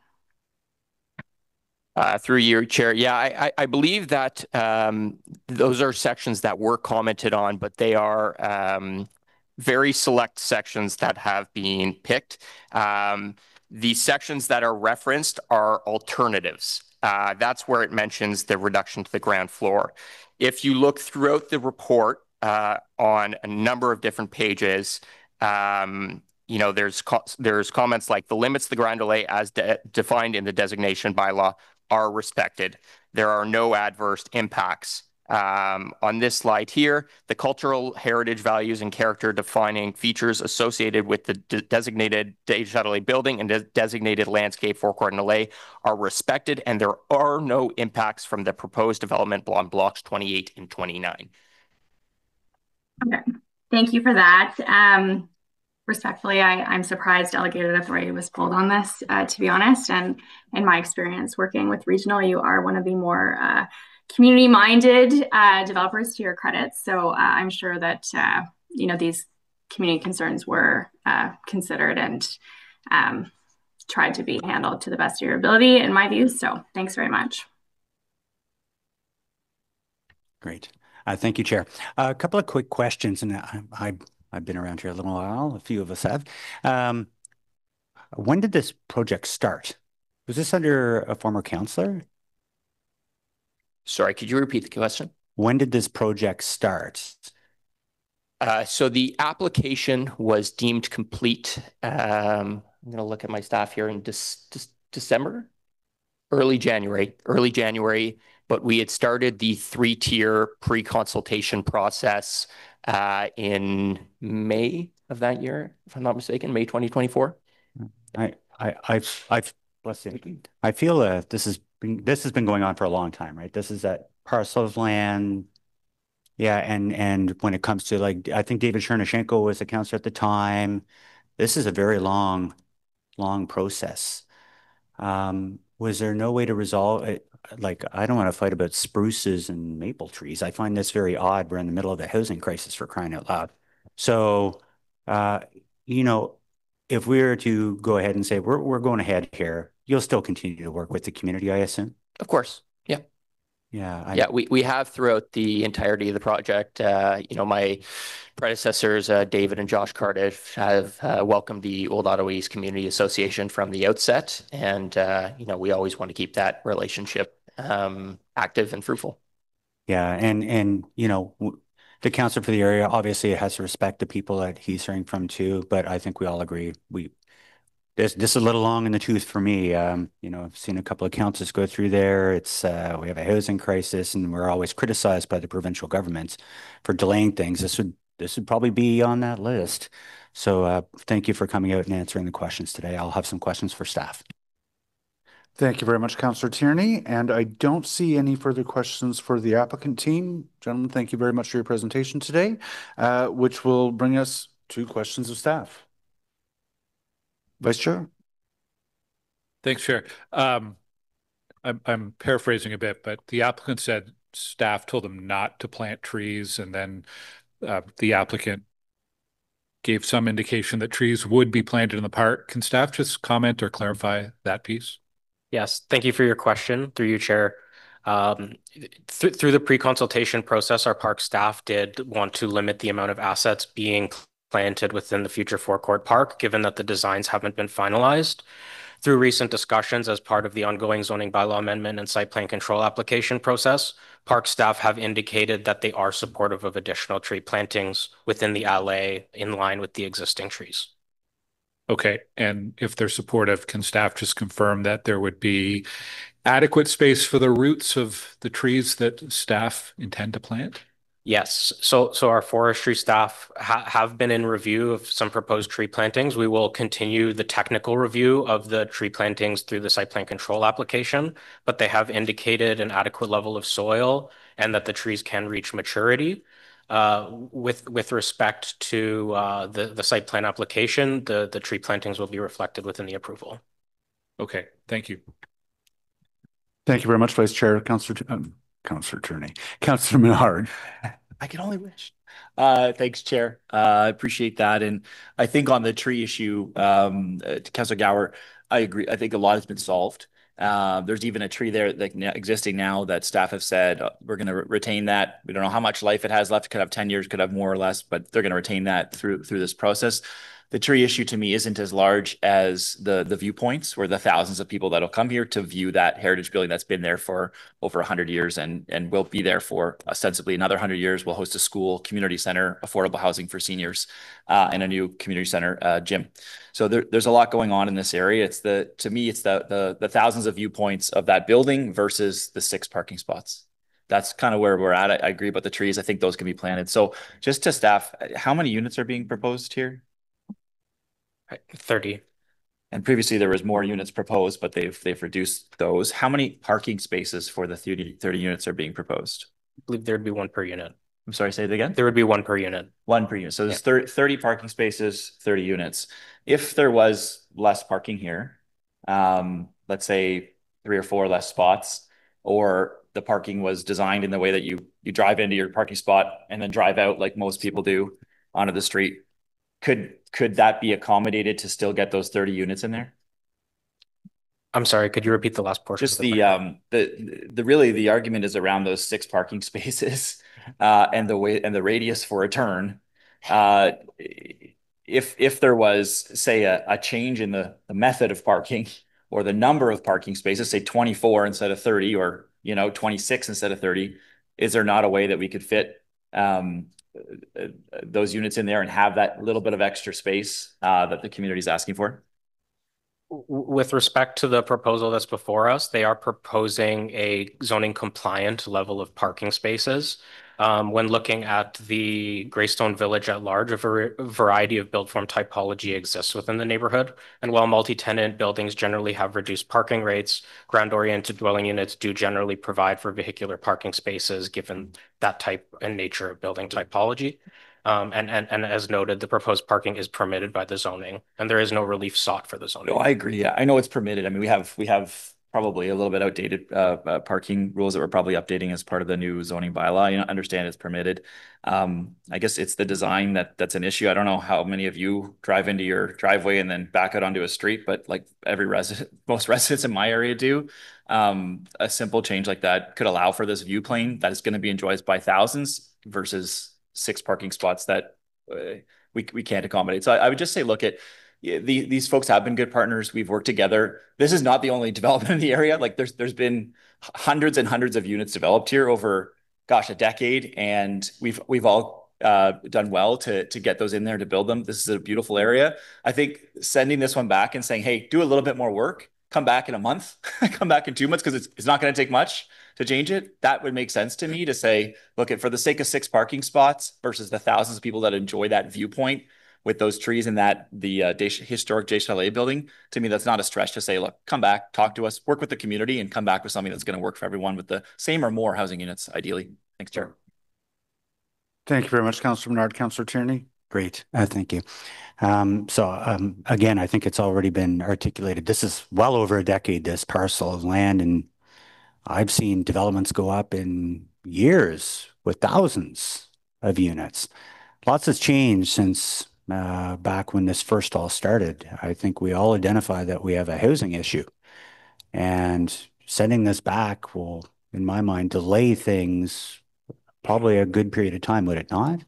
Through your chair. Yeah, I believe that those are sections that were commented on, but they are very select sections that have been picked. The sections that are referenced are alternatives. That's where it mentions the reduction to the ground floor. If you look throughout the report on a number of different pages, there's comments like the limits of the Grand Allée as defined in the designation bylaw are respected. There are no adverse impacts. On this slide here, the cultural heritage values and character defining features associated with the designated Chatelet building and designated landscape forecourt and alley are respected, and there are no impacts from the proposed development on blocks 28 and 29. Okay, thank you for that. Respectfully, I'm surprised delegated authority was pulled on this, to be honest. And in my experience working with regional, you are one of the more community-minded developers, to your credit. So I'm sure that these community concerns were considered and tried to be handled to the best of your ability, in my view. So thanks very much. Great. Thank you, Chair. A couple of quick questions, and I've been around here a little while. A few of us have. When did this project start? Was this under a former councillor? Sorry, could you repeat the question? When did this project start? So the application was deemed complete. I'm going to look at my staff here in December, early January, but we had started the 3-tier pre-consultation process in May of that year, if I'm not mistaken, May 2024. I feel this has been going on for a long time, right? This is that parcel of land. Yeah, and when it comes to, like, I think David Chernyshenko was the councillor at the time. This is a very long process. Was there no way to resolve it? Like, I don't want to fight about spruces and maple trees. I find this very odd. We're in the middle of the housing crisis, for crying out loud. So, if we were to go ahead and say we're going ahead here, you'll still continue to work with the community, I assume? Of course. Yeah. Yeah. We have throughout the entirety of the project. My predecessors, David and Josh Cardiff, have welcomed the Old Ottawa East Community Association from the outset. And, we always want to keep that relationship active and fruitful. Yeah. And the council for the area obviously has to respect the people that he's hearing from too. But I think we all agree this is a little long in the tooth for me. You know, I've seen a couple of councils go through there. It's we have a housing crisis, and we're always criticized by the provincial governments for delaying things. This would probably be on that list. So thank you for coming out and answering the questions today. I'll have some questions for staff. Thank you very much, Councillor Tierney. And I don't see any further questions for the applicant team. Gentlemen, thank you very much for your presentation today, which will bring us to questions of staff. Vice Chair. Thanks, Chair. I'm paraphrasing a bit, but the applicant said staff told them not to plant trees, and then the applicant gave some indication that trees would be planted in the park. Can staff just comment or clarify that piece? Yes, thank you for your question, through you, Chair. Through the pre-consultation process, our park staff did want to limit the amount of assets being planted within the future forecourt park, given that the designs haven't been finalized. Through recent discussions as part of the ongoing zoning bylaw amendment and site plan control application process, park staff have indicated that they are supportive of additional tree plantings within the alley in line with the existing trees. Okay, and if they're supportive, can staff just confirm that there would be adequate space for the roots of the trees that staff intend to plant? Yes, so our forestry staff have been in review of some proposed tree plantings. We will continue the technical review of the tree plantings through the site plan control application, but they have indicated an adequate level of soil and that the trees can reach maturity. With respect to the site plan application, the tree plantings will be reflected within the approval. Okay, thank you. Thank you very much, Vice Chair. Councillor Tierney. Councillor Menard. I can only wish. Thanks, Chair. I appreciate that. And I think on the tree issue, Councillor Gower, I agree. I think a lot has been solved. There's even a tree there that existing now that staff have said we're going to retain that. We don't know how much life it has left. It could have 10 years, could have more or less, but they're going to retain that through this process. The tree issue to me isn't as large as the viewpoints, where the thousands of people that'll come here to view that heritage building that's been there for over 100 years and will be there for ostensibly another 100 years. We'll host a school, community center, affordable housing for seniors, and a new community center gym. So there's a lot going on in this area. To me, it's the thousands of viewpoints of that building versus the 6 parking spots. That's kind of where we're at. I agree about the trees. I think those can be planted. So just to staff, how many units are being proposed here? 30. And previously there was more units proposed, but they've reduced those. How many parking spaces for the 30 units are being proposed? I believe there'd be 1 per unit. I'm sorry, say it again? There would be 1 per unit. 1 per unit. So there's 30 parking spaces, 30 units. If there was less parking here, let's say 3 or 4 less spots, or the parking was designed in the way that you drive into your parking spot and then drive out like most people do onto the street, could that be accommodated to still get those 30 units in there? I'm sorry, could you repeat the last portion? Just the argument is around those 6 parking spaces and the radius for a turn. If there was, say, a change in the method of parking or the number of parking spaces, say 24 instead of 30, or 26 instead of 30, is there not a way that we could fit those units in there and have that little bit of extra space that the community is asking for? With respect to the proposal that's before us, they are proposing a zoning compliant level of parking spaces. When looking at the Greystone Village at large, a variety of build form typology exists within the neighborhood. And while multi-tenant buildings generally have reduced parking rates, ground-oriented dwelling units do generally provide for vehicular parking spaces given that type and nature of building typology. And as noted, the proposed parking is permitted by the zoning, and there is no relief sought for the zoning. No, I agree. Yeah, I know it's permitted. I mean, we have probably a little bit outdated parking rules that we're probably updating as part of the new zoning bylaw. I understand it's permitted. I guess it's the design that's an issue. I don't know how many of you drive into your driveway and then back out onto a street, but like most residents in my area do. A simple change like that could allow for this view plane that is going to be enjoyed by thousands versus 6 parking spots that we can't accommodate. So I would just say, look at these folks have been good partners. We've worked together. This is not the only development in the area. Like there's been hundreds and hundreds of units developed here over, gosh, a decade, and we've all done well to get those in there, to build them. This is a beautiful area. I think sending this one back and saying, hey, do a little bit more work, come back in a month, come back in 2 months, because it's not going to take much to change it. That would make sense to me, to say, look, for the sake of 6 parking spots versus the thousands of people that enjoy that viewpoint with those trees and the historic J Chalet building, to me, that's not a stretch to say, look, come back, talk to us, work with the community, and come back with something that's going to work for everyone with the same or more housing units, ideally. Thanks, Chair. Thank you very much, Councillor Menard. Councillor Tierney. Great. Thank you. Again, I think it's already been articulated. This is well over a decade, this parcel of land, and I've seen developments go up in years with thousands of units. Lots has changed since back when this first all started. I think we all identify that we have a housing issue, and sending this back will, in my mind, delay things probably a good period of time, would it not?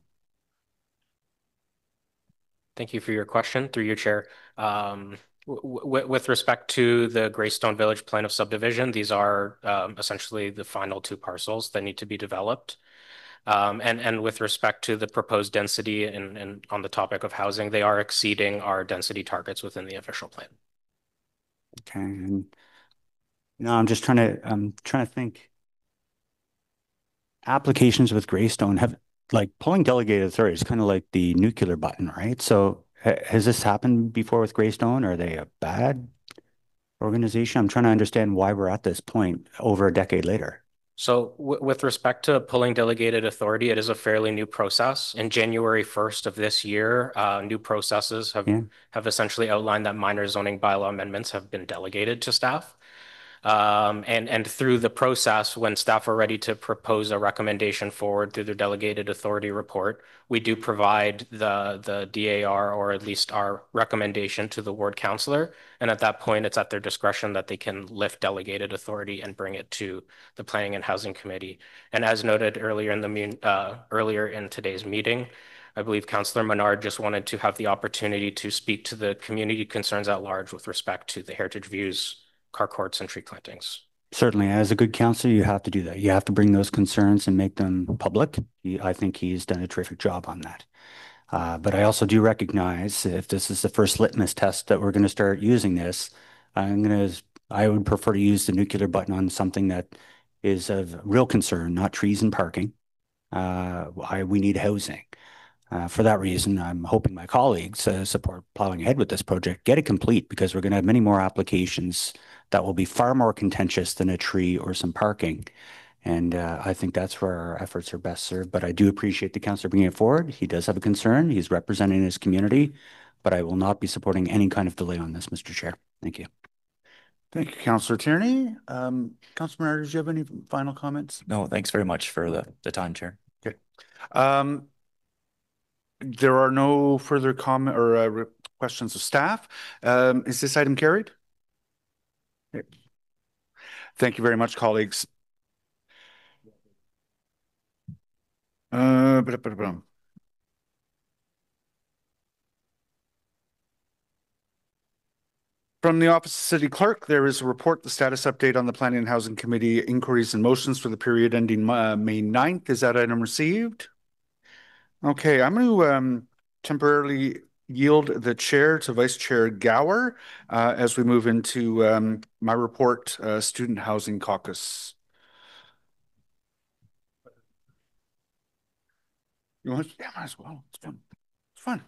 Thank you for your question, through your chair. With respect to the Greystone Village plan of subdivision, these are essentially the final 2 parcels that need to be developed. And with respect to the proposed density and on the topic of housing, they are exceeding our density targets within the official plan. Okay, and I'm trying to think. Applications with Greystone have, like, pulling delegated authority is kind of like the nuclear button, right? So has this happened before with Greystone? Are they a bad organization? I'm trying to understand why we're at this point over a decade later. So with respect to pulling delegated authority, it is a fairly new process. In January 1st of this year, new processes have essentially outlined that minor zoning bylaw amendments have been delegated to staff. And through the process, when staff are ready to propose a recommendation forward through their delegated authority report, we do provide the DAR, or at least our recommendation, to the ward councillor. And at that point, it's at their discretion that they can lift delegated authority and bring it to the Planning and Housing Committee. And as noted earlier in today's meeting, I believe Councillor Menard just wanted to have the opportunity to speak to the community concerns at large with respect to the heritage views, car courts, and tree plantings. Certainly, as a good councillor, you have to do that. You have to bring those concerns and make them public. I think he's done a terrific job on that. But I also do recognize, if this is the first litmus test that we're going to start using this, I would prefer to use the nuclear button on something that is of real concern, not trees and parking. We need housing. For that reason, I'm hoping my colleagues support plowing ahead with this project, get it complete, because we're going to have many more applications that will be far more contentious than a tree or some parking. And I think that's where our efforts are best served. But I do appreciate the councillor bringing it forward. He does have a concern. He's representing his community, but I will not be supporting any kind of delay on this, Mr. Chair. Thank you. Thank you, Councillor Tierney. Councillor Menard, did you have any final comments? No, thanks very much for the time, Chair. Okay. There are no further comment or questions of staff. Is this item carried? Okay. Thank you very much, colleagues. From the Office of City Clerk, there is a report, the status update on the Planning and Housing Committee inquiries and motions for the period ending May 9th. Is that item received? Okay, I'm going to temporarily yield the chair to Vice Chair Gower as we move into my report, Student Housing Caucus. You want? Yeah, might as well. It's fun. It's fun.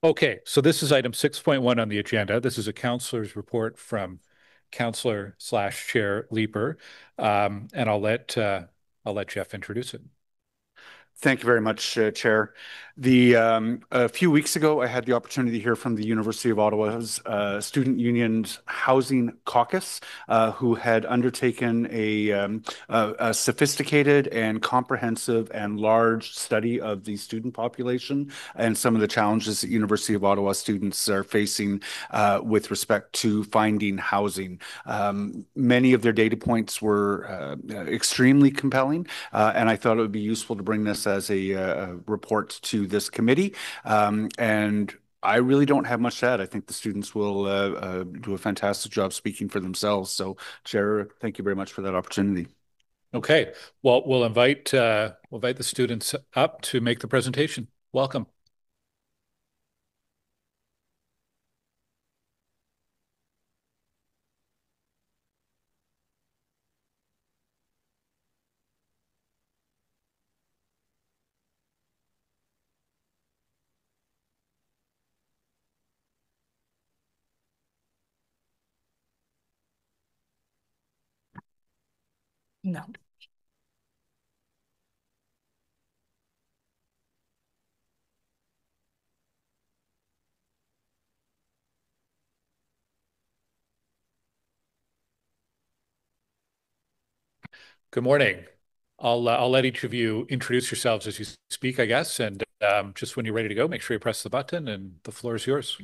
Okay, so this is item 6.1 on the agenda. This is a councillor's report from Councillor/Chair Leeper, and I'll let Jeff introduce it. Thank you very much, Chair. A few weeks ago, I had the opportunity to hear from the University of Ottawa's Student Union's Housing Caucus, who had undertaken a sophisticated and comprehensive and large study of the student population and some of the challenges that University of Ottawa students are facing with respect to finding housing. Many of their data points were extremely compelling, and I thought it would be useful to bring this as a report to this committee. And I really don't have much to add. I think the students will do a fantastic job speaking for themselves. So, Chair, thank you very much for that opportunity. Okay, well, we'll invite the students up to make the presentation. Welcome. No. Good morning. I'll let each of you introduce yourselves as you speak, I guess, and just when you're ready to go, make sure you press the button, and the floor is yours.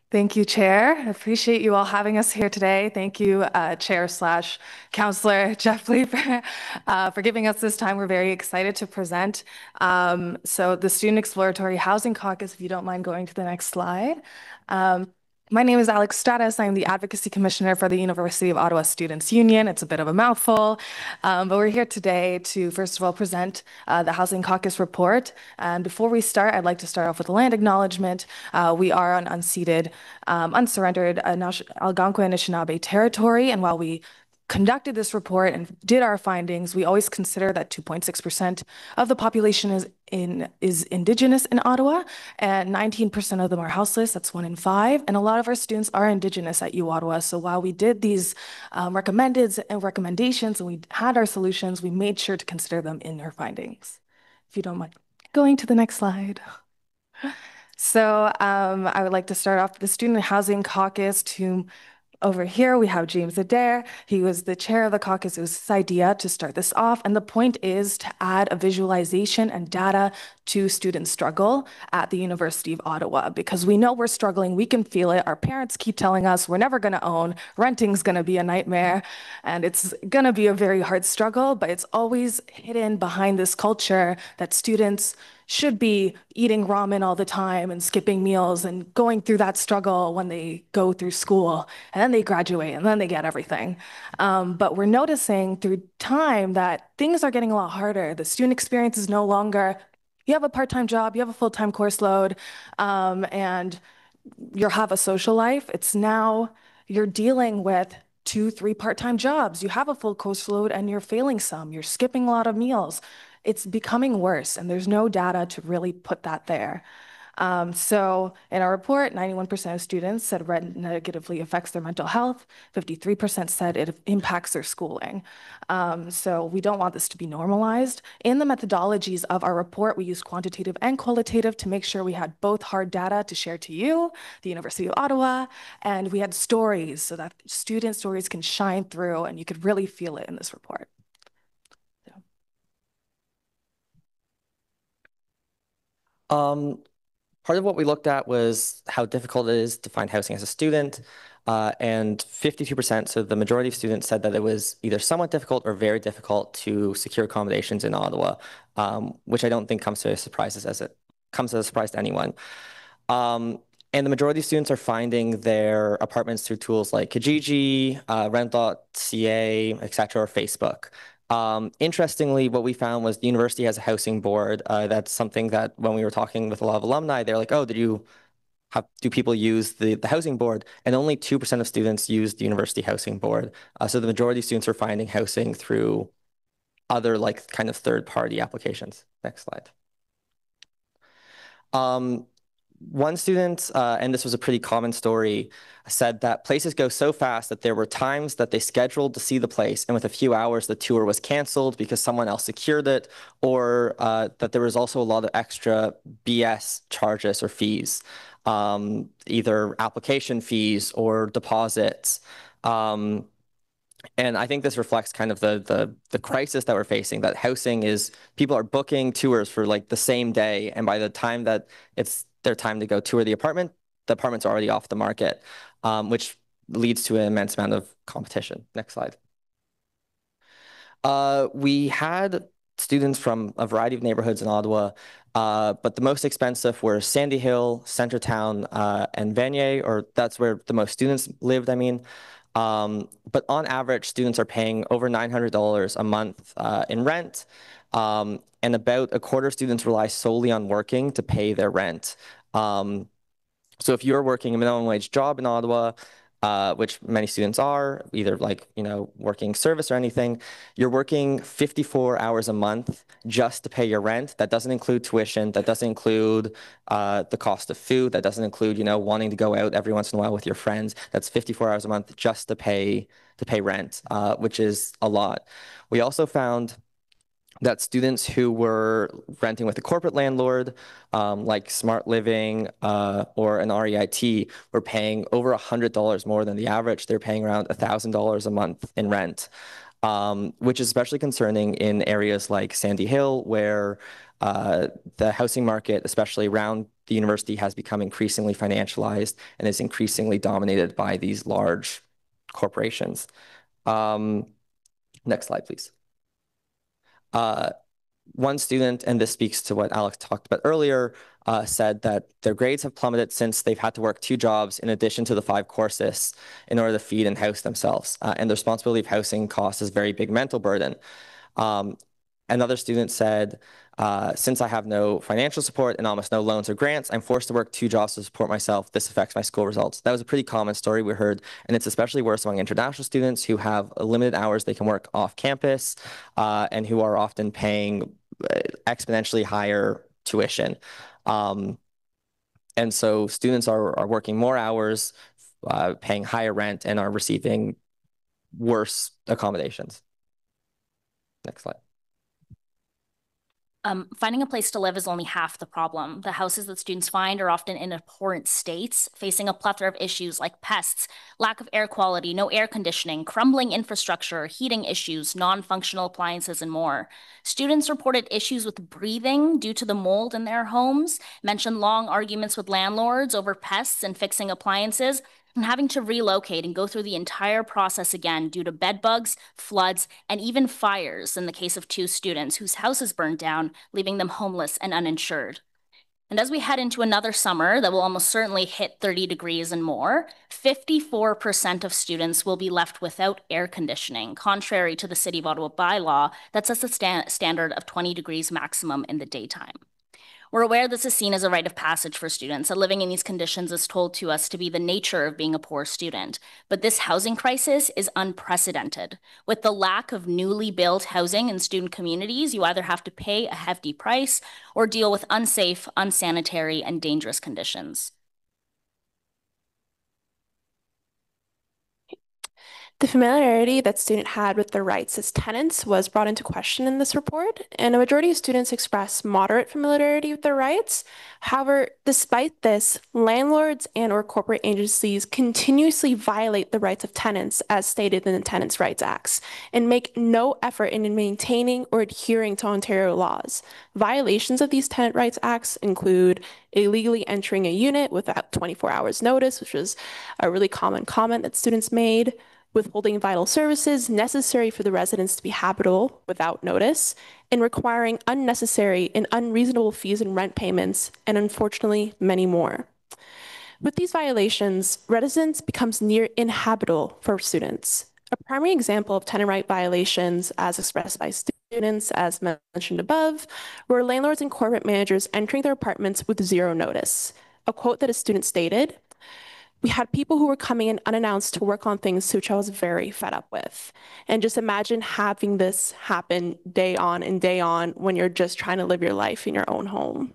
Thank you, Chair. I appreciate you all having us here today. Thank you, Chair/Counselor Jeff Lee, for giving us this time. We're very excited to present. So the Student Exploratory Housing Caucus, if you don't mind going to the next slide. My name is Alex Stratus. I'm the Advocacy Commissioner for the University of Ottawa Students' Union. It's a bit of a mouthful, but we're here today to, first of all, present the Housing Caucus report. And before we start, I'd like to start off with a land acknowledgement. We are on unceded, unsurrendered Algonquin Anishinaabe territory, and while we conducted this report and did our findings, we always consider that 2.6% of the population is Indigenous in Ottawa, and 19% of them are houseless. That's 1 in 5. And a lot of our students are Indigenous at U Ottawa. So while we did these recommendations and we had our solutions, we made sure to consider them in our findings. If you don't mind going to the next slide. So I would like to start off the Student Housing Caucus. Over here, we have James Adair. He was the chair of the caucus. It was his idea to start this off. And the point is to add a visualization and data to student struggle at the University of Ottawa, because we know we're struggling. We can feel it. Our parents keep telling us we're never going to own. Renting's going to be a nightmare. And it's going to be a very hard struggle, but it's always hidden behind this culture that students should be eating ramen all the time and skipping meals and going through that struggle when they go through school, and then they graduate and then they get everything. But we're noticing through time that things are getting a lot harder. The student experience is no longer, you have a part-time job, you have a full-time course load, and you have a social life. It's now you're dealing with 2, 3 part-time jobs. You have a full course load and you're failing some. You're skipping a lot of meals. It's becoming worse, and there's no data to really put that there. So in our report, 91% of students said rent negatively affects their mental health. 53% said it impacts their schooling. So we don't want this to be normalized. In the methodologies of our report, we used quantitative and qualitative to make sure we had both hard data to share to you, the University of Ottawa, and we had stories so that student stories can shine through and you could really feel it in this report. Part of what we looked at was how difficult it is to find housing as a student, and 52%, so the majority of students said that it was either somewhat difficult or very difficult to secure accommodations in Ottawa, which I don't think comes as a surprise to anyone. And the majority of students are finding their apartments through tools like Kijiji, rent.ca, etc., or Facebook. Interestingly, what we found was the university has a housing board. That's something that when we were talking with a lot of alumni, they're like, oh, do people use the housing board? And only 2% of students use the university housing board. So the majority of students are finding housing through other like kind of third-party applications. Next slide. One student, and this was a pretty common story, said that places go so fast that there were times that they scheduled to see the place, and with a few hours, the tour was canceled because someone else secured it, or that there was also a lot of extra BS charges or fees, either application fees or deposits. And I think this reflects kind of the crisis that we're facing, that housing is, people are booking tours for like the same day, and by the time that it's their time to go tour the apartment's already off the market, which leads to an immense amount of competition. Next slide. We had students from a variety of neighborhoods in Ottawa, but the most expensive were Sandy Hill, Centertown, and Vanier, or that's where the most students lived, I mean. But on average, students are paying over $900 a month in rent, and about a quarter of students rely solely on working to pay their rent. So if you're working a minimum wage job in Ottawa, which many students are, either like, working service or anything, you're working 54 hours a month just to pay your rent. That doesn't include tuition. That doesn't include the cost of food. That doesn't include, wanting to go out every once in a while with your friends. That's 54 hours a month just to pay rent, which is a lot. We also found that students who were renting with a corporate landlord, like Smart Living or an REIT, were paying over $100 more than the average. They're paying around $1,000 a month in rent, which is especially concerning in areas like Sandy Hill, where the housing market, especially around the university, has become increasingly financialized and is increasingly dominated by these large corporations. Next slide, please. One student, and this speaks to what Alex talked about earlier, said that their grades have plummeted since they've had to work 2 jobs in addition to the 5 courses in order to feed and house themselves. And the responsibility of housing costs is a very big mental burden. Another student said, since I have no financial support and almost no loans or grants, I'm forced to work 2 jobs to support myself. This affects my school results. That was a pretty common story we heard, and it's especially worse among international students who have limited hours they can work off campus and who are often paying exponentially higher tuition. And so students are working more hours, paying higher rent, and are receiving worse accommodations. Next slide. Finding a place to live is only half the problem. The houses that students find are often in abhorrent states, facing a plethora of issues like pests, lack of air quality, no air conditioning, crumbling infrastructure, heating issues, non-functional appliances, and more. Students reported issues with breathing due to the mold in their homes, mentioned long arguments with landlords over pests and fixing appliances, and having to relocate and go through the entire process again due to bed bugs, floods, and even fires in the case of 2 students whose houses burned down, leaving them homeless and uninsured. And as we head into another summer that will almost certainly hit 30 degrees and more, 54% of students will be left without air conditioning, contrary to the City of Ottawa bylaw that sets a standard of 20 degrees maximum in the daytime. We're aware this is seen as a rite of passage for students, that living in these conditions is told to us to be the nature of being a poor student. But this housing crisis is unprecedented. With the lack of newly built housing in student communities, you either have to pay a hefty price or deal with unsafe, unsanitary, and dangerous conditions. The familiarity that students had with their rights as tenants was brought into question in this report, and a majority of students expressed moderate familiarity with their rights. However, despite this, landlords and/or corporate agencies continuously violate the rights of tenants as stated in the Tenants' Rights Acts and make no effort in maintaining or adhering to Ontario laws. Violations of these Tenant Rights Acts include illegally entering a unit without 24 hours notice, which was a really common comment that students made, withholding vital services necessary for the residents to be habitable without notice, and requiring unnecessary and unreasonable fees and rent payments, and unfortunately, many more. With these violations, residence becomes near inhabitable for students. A primary example of tenant right violations, as expressed by students, as mentioned above, were landlords and corporate managers entering their apartments with 0 notice. A quote that a student stated, "We had people who were coming in unannounced to work on things which I was very fed up with." And just imagine having this happen day on and day on when you're just trying to live your life in your own home.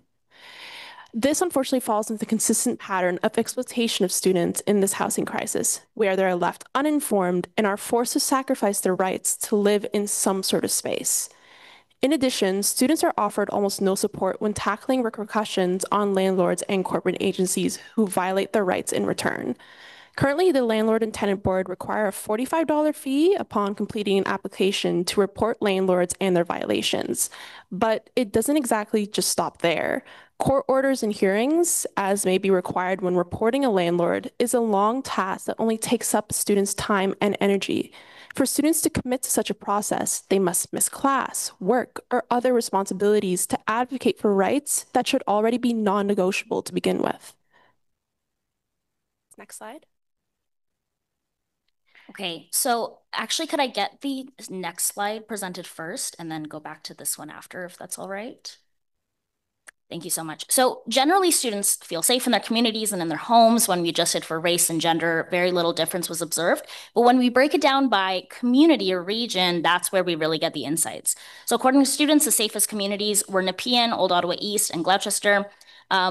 This unfortunately falls into the consistent pattern of exploitation of students in this housing crisis, where they're left uninformed and are forced to sacrifice their rights to live in some sort of space. In addition, students are offered almost no support when tackling repercussions on landlords and corporate agencies who violate their rights in return. Currently, the Landlord and Tenant Board require a $45 fee upon completing an application to report landlords and their violations. But it doesn't exactly just stop there. Court orders and hearings, as may be required when reporting a landlord, is a long task that only takes up students' time and energy. For students to commit to such a process, they must miss class, work, or other responsibilities to advocate for rights that should already be non-negotiable to begin with. Next slide. Okay, so actually, could I get the next slide presented first and then go back to this one after, if that's all right? Thank you so much. So generally, students feel safe in their communities and in their homes. When we adjusted for race and gender, very little difference was observed. But when we break it down by community or region, that's where we really get the insights. So according to students, the safest communities were Nepean, Old Ottawa East, and Gloucester,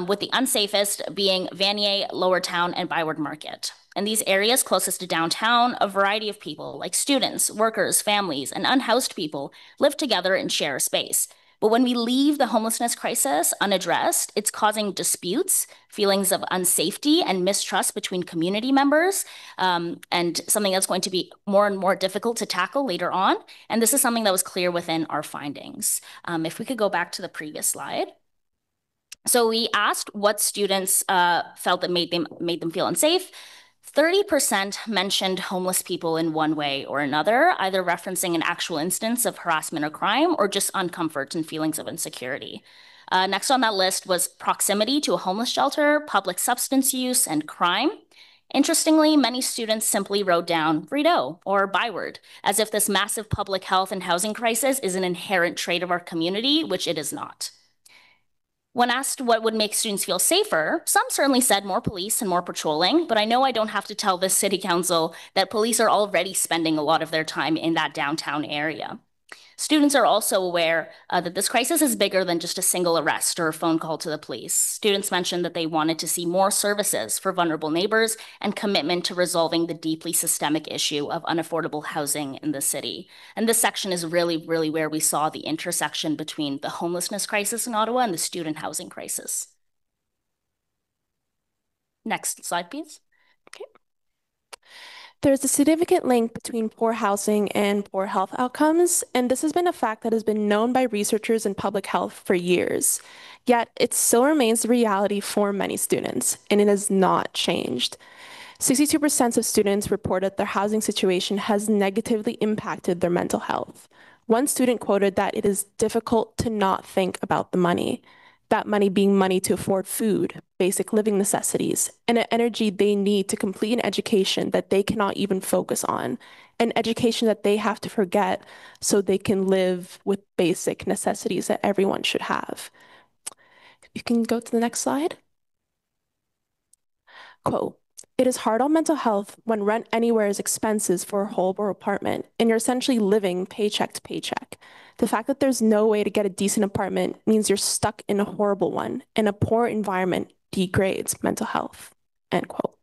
with the unsafest being Vanier, Lower Town, and Byward Market. In these areas closest to downtown, a variety of people, like students, workers, families, and unhoused people, live together and share a space. But when we leave the homelessness crisis unaddressed, it's causing disputes, feelings of unsafety, and mistrust between community members, and something that's going to be more and more difficult to tackle later on. And this is something that was clear within our findings. If we could go back to the previous slide. So we asked what students felt that made them feel unsafe. 30% mentioned homeless people in one way or another, either referencing an actual instance of harassment or crime or just uncomfort and feelings of insecurity. Next on that list was proximity to a homeless shelter, public substance use, and crime. Interestingly, many students simply wrote down Rideau or Byward, as if this massive public health and housing crisis is an inherent trait of our community, which it is not. When asked what would make students feel safer, some certainly said more police and more patrolling, but I know I don't have to tell this city council that police are already spending a lot of their time in that downtown area. Students are also aware that this crisis is bigger than just a single arrest or a phone call to the police. Students mentioned that they wanted to see more services for vulnerable neighbors and commitment to resolving the deeply systemic issue of unaffordable housing in the city. And this section is really, really where we saw the intersection between the homelessness crisis in Ottawa and the student housing crisis. Next slide, please. There's a significant link between poor housing and poor health outcomes, and this has been a fact that has been known by researchers in public health for years. Yet it still remains the reality for many students, and it has not changed. 62% of students reported their housing situation has negatively impacted their mental health. One student quoted that it is difficult to not think about the money. That money being money to afford food, basic living necessities, and an energy they need to complete an education that they cannot even focus on, an education that they have to forget so they can live with basic necessities that everyone should have. You can go to the next slide. Quote, "It is hard on mental health when rent anywhere is expenses for a whole or apartment, and you're essentially living paycheck to paycheck. The fact that there's no way to get a decent apartment means you're stuck in a horrible one, and a poor environment degrades mental health." End quote.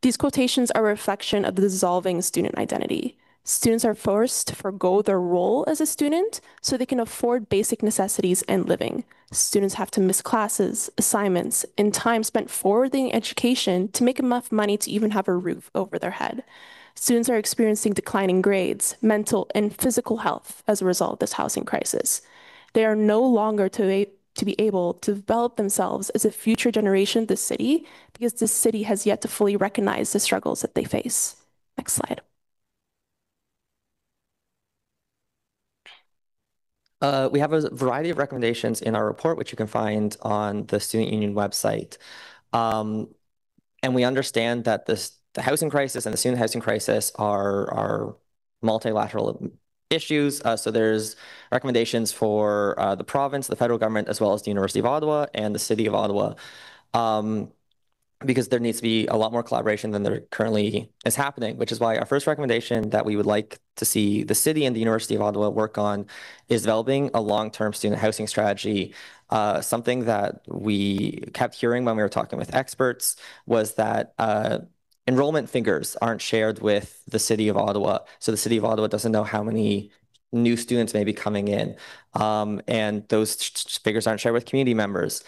These quotations are a reflection of the dissolving student identity. Students are forced to forgo their role as a student so they can afford basic necessities and living. Students have to miss classes, assignments, and time spent forwarding education to make enough money to even have a roof over their head. Students are experiencing declining grades, mental and physical health as a result of this housing crisis. They are no longer to be able to develop themselves as a future generation of this city because this city has yet to fully recognize the struggles that they face. Next slide. We have a variety of recommendations in our report, which you can find on the Student Union website. And we understand that the housing crisis and the student housing crisis are multilateral issues. So there's recommendations for the province, the federal government, as well as the University of Ottawa and the City of Ottawa. Because there needs to be a lot more collaboration than there currently is happening, which is why our first recommendation that we would like to see the city and the University of Ottawa work on is developing a long-term student housing strategy. Something that we kept hearing when we were talking with experts was that enrollment figures aren't shared with the City of Ottawa. So the City of Ottawa doesn't know how many new students may be coming in, and those figures aren't shared with community members.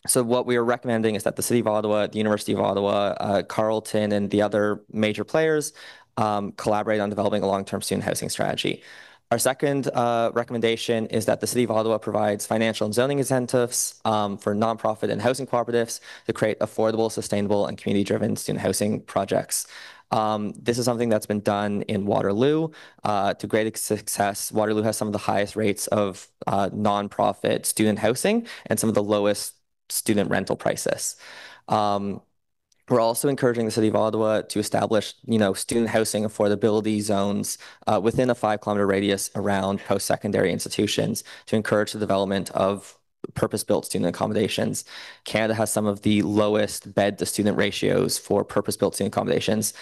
So what we are recommending is that the City of Ottawa, the University of Ottawa, Carleton, and the other major players collaborate on developing a long-term student housing strategy. Our second recommendation is that the City of Ottawa provides financial and zoning incentives for nonprofit and housing cooperatives to create affordable, sustainable, and community-driven student housing projects. This is something that's been done in Waterloo to great success. Waterloo has some of the highest rates of nonprofit student housing and some of the lowest student rental prices. We're also encouraging the City of Ottawa to establish, student housing affordability zones within a 5-kilometer radius around post-secondary institutions to encourage the development of purpose-built student accommodations. Canada has some of the lowest bed-to-student ratios for purpose-built student accommodations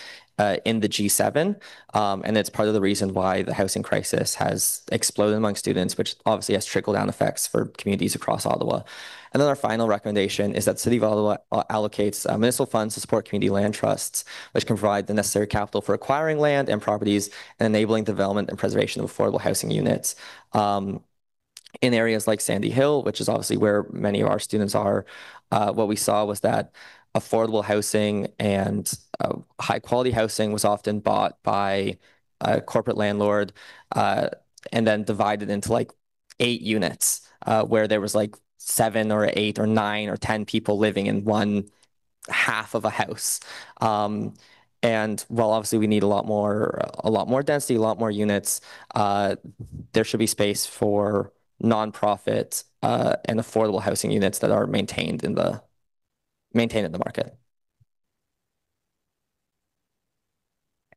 in the G7, and it's part of the reason why the housing crisis has exploded among students, which obviously has trickle-down effects for communities across Ottawa. And then our final recommendation is that the City of Ottawa allocates municipal funds to support community land trusts, which can provide the necessary capital for acquiring land and properties and enabling development and preservation of affordable housing units. In areas like Sandy Hill, which is obviously where many of our students are, what we saw was that affordable housing and high quality housing was often bought by a corporate landlord and then divided into like 8 units where there was like 7 or 8 or 9 or 10 people living in one half of a house. And while obviously we need a lot more density, a lot more units, there should be space for nonprofit and affordable housing units that are maintained in the market.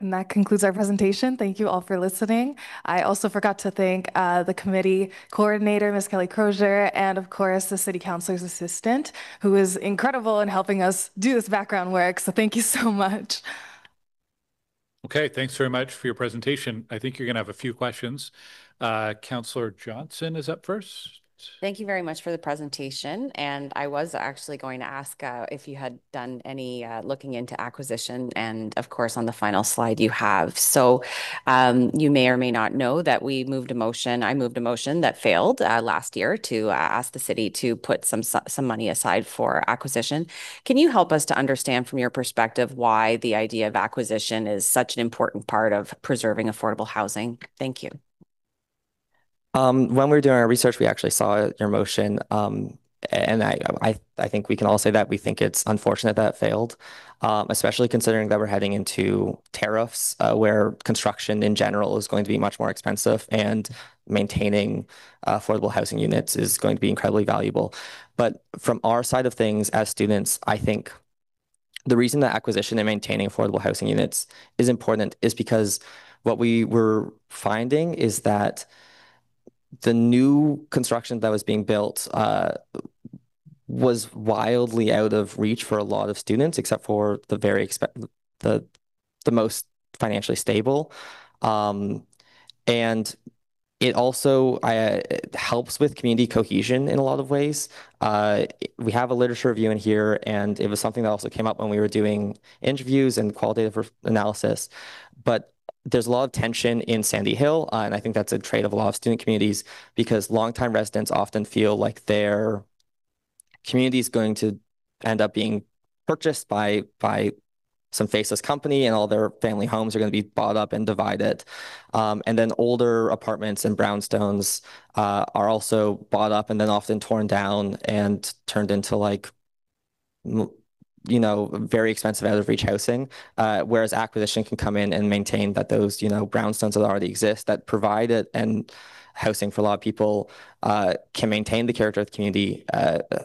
And that concludes our presentation. Thank you all for listening. I also forgot to thank the committee coordinator, Ms. Kelly Crozier, and of course, the city councilor's assistant, who is incredible in helping us do this background work. So thank you so much. Okay, thanks very much for your presentation. I think you're going to have a few questions. Councillor Johnson is up first. Thank you very much for the presentation. And I was actually going to ask if you had done any looking into acquisition. And of course, on the final slide you have. So you may or may not know that I moved a motion that failed last year to ask the city to put some money aside for acquisition. Can you help us to understand from your perspective why the idea of acquisition is such an important part of preserving affordable housing? Thank you. When we were doing our research, we actually saw your motion, and I think we can all say that we think it's unfortunate that it failed, especially considering that we're heading into tariffs where construction in general is going to be much more expensive and maintaining affordable housing units is going to be incredibly valuable. But from our side of things as students, I think the reason that acquisition and maintaining affordable housing units is important is because what we were finding is that the new construction that was being built was wildly out of reach for a lot of students, except for the the most financially stable. And it also helps with community cohesion in a lot of ways. We have a literature review in here, and it was something that also came up when we were doing interviews and qualitative analysis. But there's a lot of tension in Sandy Hill, and I think that's a trait of a lot of student communities because longtime residents often feel like their community is going to end up being purchased by some faceless company, and all their family homes are going to be bought up and divided. And then older apartments and brownstones are also bought up and then often torn down and turned into like very expensive out of reach housing, whereas acquisition can come in and maintain that those, brownstones that already exist that provide it and housing for a lot of people can maintain the character of the community,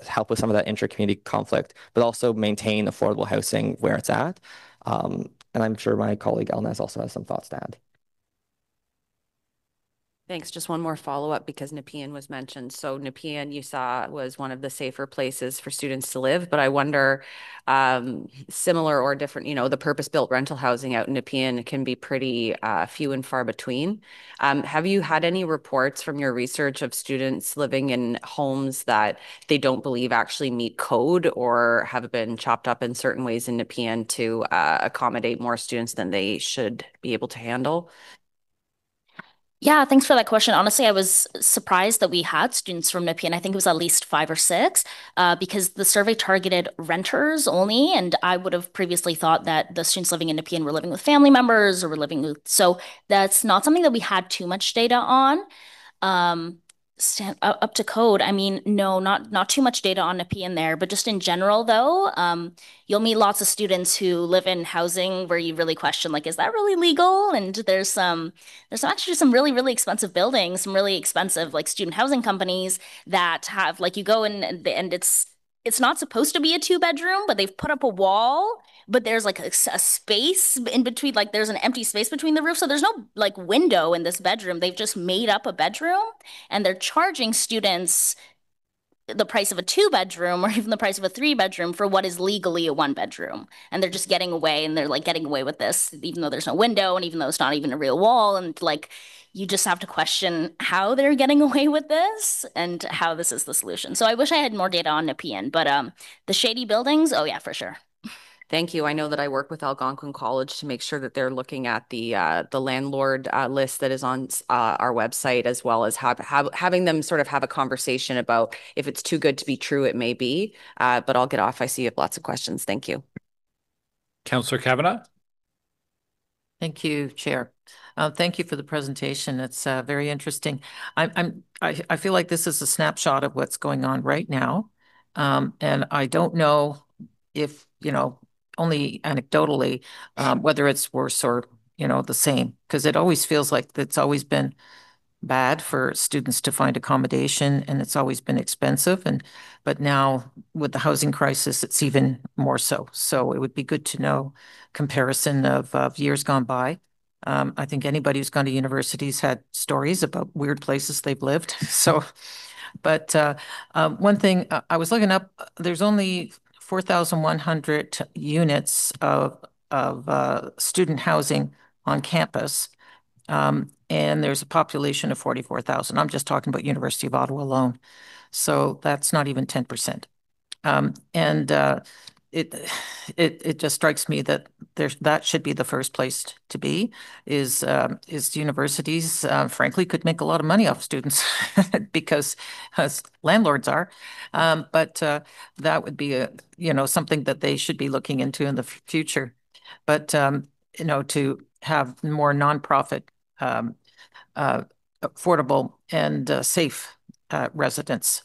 help with some of that intra-community conflict, but also maintain affordable housing where it's at. And I'm sure my colleague Elnaz also has some thoughts to add. Thanks. Just one more follow-up because Nepean was mentioned. So Nepean, you saw, was one of the safer places for students to live, but I wonder, similar or different, the purpose-built rental housing out in Nepean can be pretty few and far between. Have you had any reports from your research of students living in homes that they don't believe actually meet code or have been chopped up in certain ways in Nepean to accommodate more students than they should be able to handle? Yeah, thanks for that question. Honestly, I was surprised that we had students from Nepean. I think it was at least 5 or 6, because the survey targeted renters only. And I would have previously thought that the students living in Nepean were living with family members or were living with, so that's not something that we had too much data on. Up to code. I mean, no, not too much data on Nepean there, but just in general though, you'll meet lots of students who live in housing where you really question, like, is that really legal? And there's actually some really expensive buildings, some really expensive like student housing companies that have, like, you go in and it's not supposed to be a 2-bedroom, but they've put up a wall, but there's like a space in between, like there's an empty space between the roof. So there's no like window in this bedroom. They've just made up a bedroom and they're charging students the price of a 2-bedroom or even the price of a 3-bedroom for what is legally a 1-bedroom. And they're just getting away, and they're like getting away with this, even though there's no window and even though it's not even a real wall. And like, you just have to question how they're getting away with this and how this is the solution. So I wish I had more data on Nepean, but the shady buildings, oh yeah, for sure. Thank you. I know that I work with Algonquin College to make sure that they're looking at the landlord list that is on our website, as well as having them sort of have a conversation about if it's too good to be true, it may be. But I'll get off. I see you have lots of questions. Thank you. Councillor Kavanagh. Thank you, Chair. Thank you for the presentation. It's very interesting. I feel like this is a snapshot of what's going on right now. And I don't know if, only anecdotally, whether it's worse or, the same, because it always feels like it's always been bad for students to find accommodation, and it's always been expensive. But now with the housing crisis, it's even more so. So it would be good to know comparison of years gone by. I think anybody who's gone to universities had stories about weird places they've lived. So, but one thing I was looking up, there's only 4,100 units of student housing on campus. And there's a population of 44,000. I'm just talking about University of Ottawa alone. So that's not even 10%. It just strikes me that that should be the first place to be, is universities, frankly, could make a lot of money off students because landlords are. But that would be something that they should be looking into in the future. But to have more nonprofit affordable and safe residents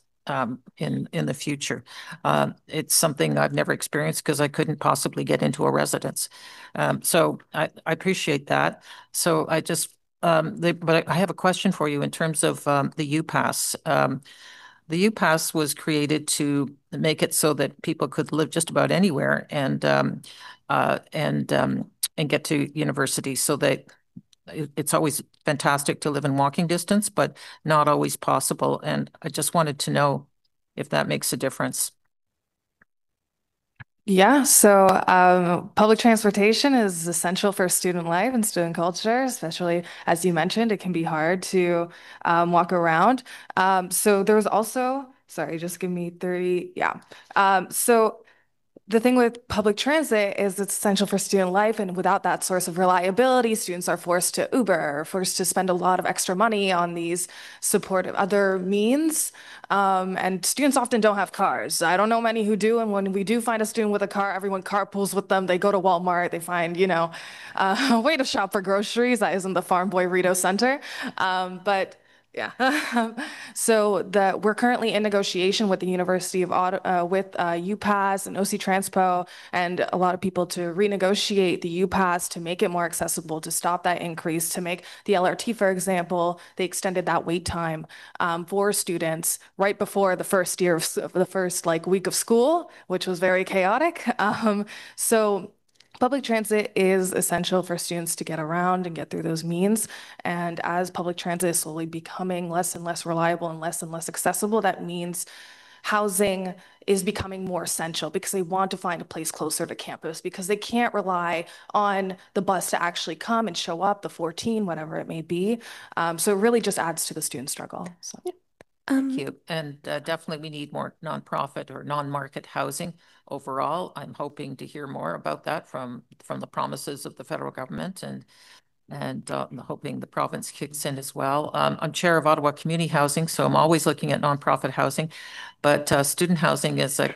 in the future. It's something I've never experienced because I couldn't possibly get into a residence. So I appreciate that. So I just, but I have a question for you in terms of the UPass. The UPass was created to make it so that people could live just about anywhere and get to university, so that it's always fantastic to live in walking distance, but not always possible. And I just wanted to know if that makes a difference. Yeah, so public transportation is essential for student life and student culture, especially as you mentioned, it can be hard to walk around. So there was also, sorry, just give me 30. Yeah. So the thing with public transit is it's essential for student life, and without that source of reliability, students are forced to Uber or forced to spend a lot of extra money on these supportive other means. And students often don't have cars. I don't know many who do, and when we do find a student with a car, everyone carpools with them. They go to Walmart, they find, a way to shop for groceries that isn't the Farm Boy Rito Center. But yeah. So we're currently in negotiation with the University of Ottawa, with UPass and OC Transpo, and a lot of people to renegotiate the UPass to make it more accessible, to stop that increase, to make the LRT, for example, they extended that wait time for students right before the first year of the first week of school, which was very chaotic. So public transit is essential for students to get around and get through those means. And as public transit is slowly becoming less and less reliable and less accessible, that means housing is becoming more essential because they want to find a place closer to campus, because they can't rely on the bus to actually come and show up, the 14, whatever it may be. So it really just adds to the student struggle. So. Thank you. And definitely we need more nonprofit or non-market housing overall. I'm hoping to hear more about that from the promises of the federal government. And and I'm hoping the province kicks in as well. I'm chair of Ottawa Community Housing, so I'm always looking at nonprofit housing, but student housing is a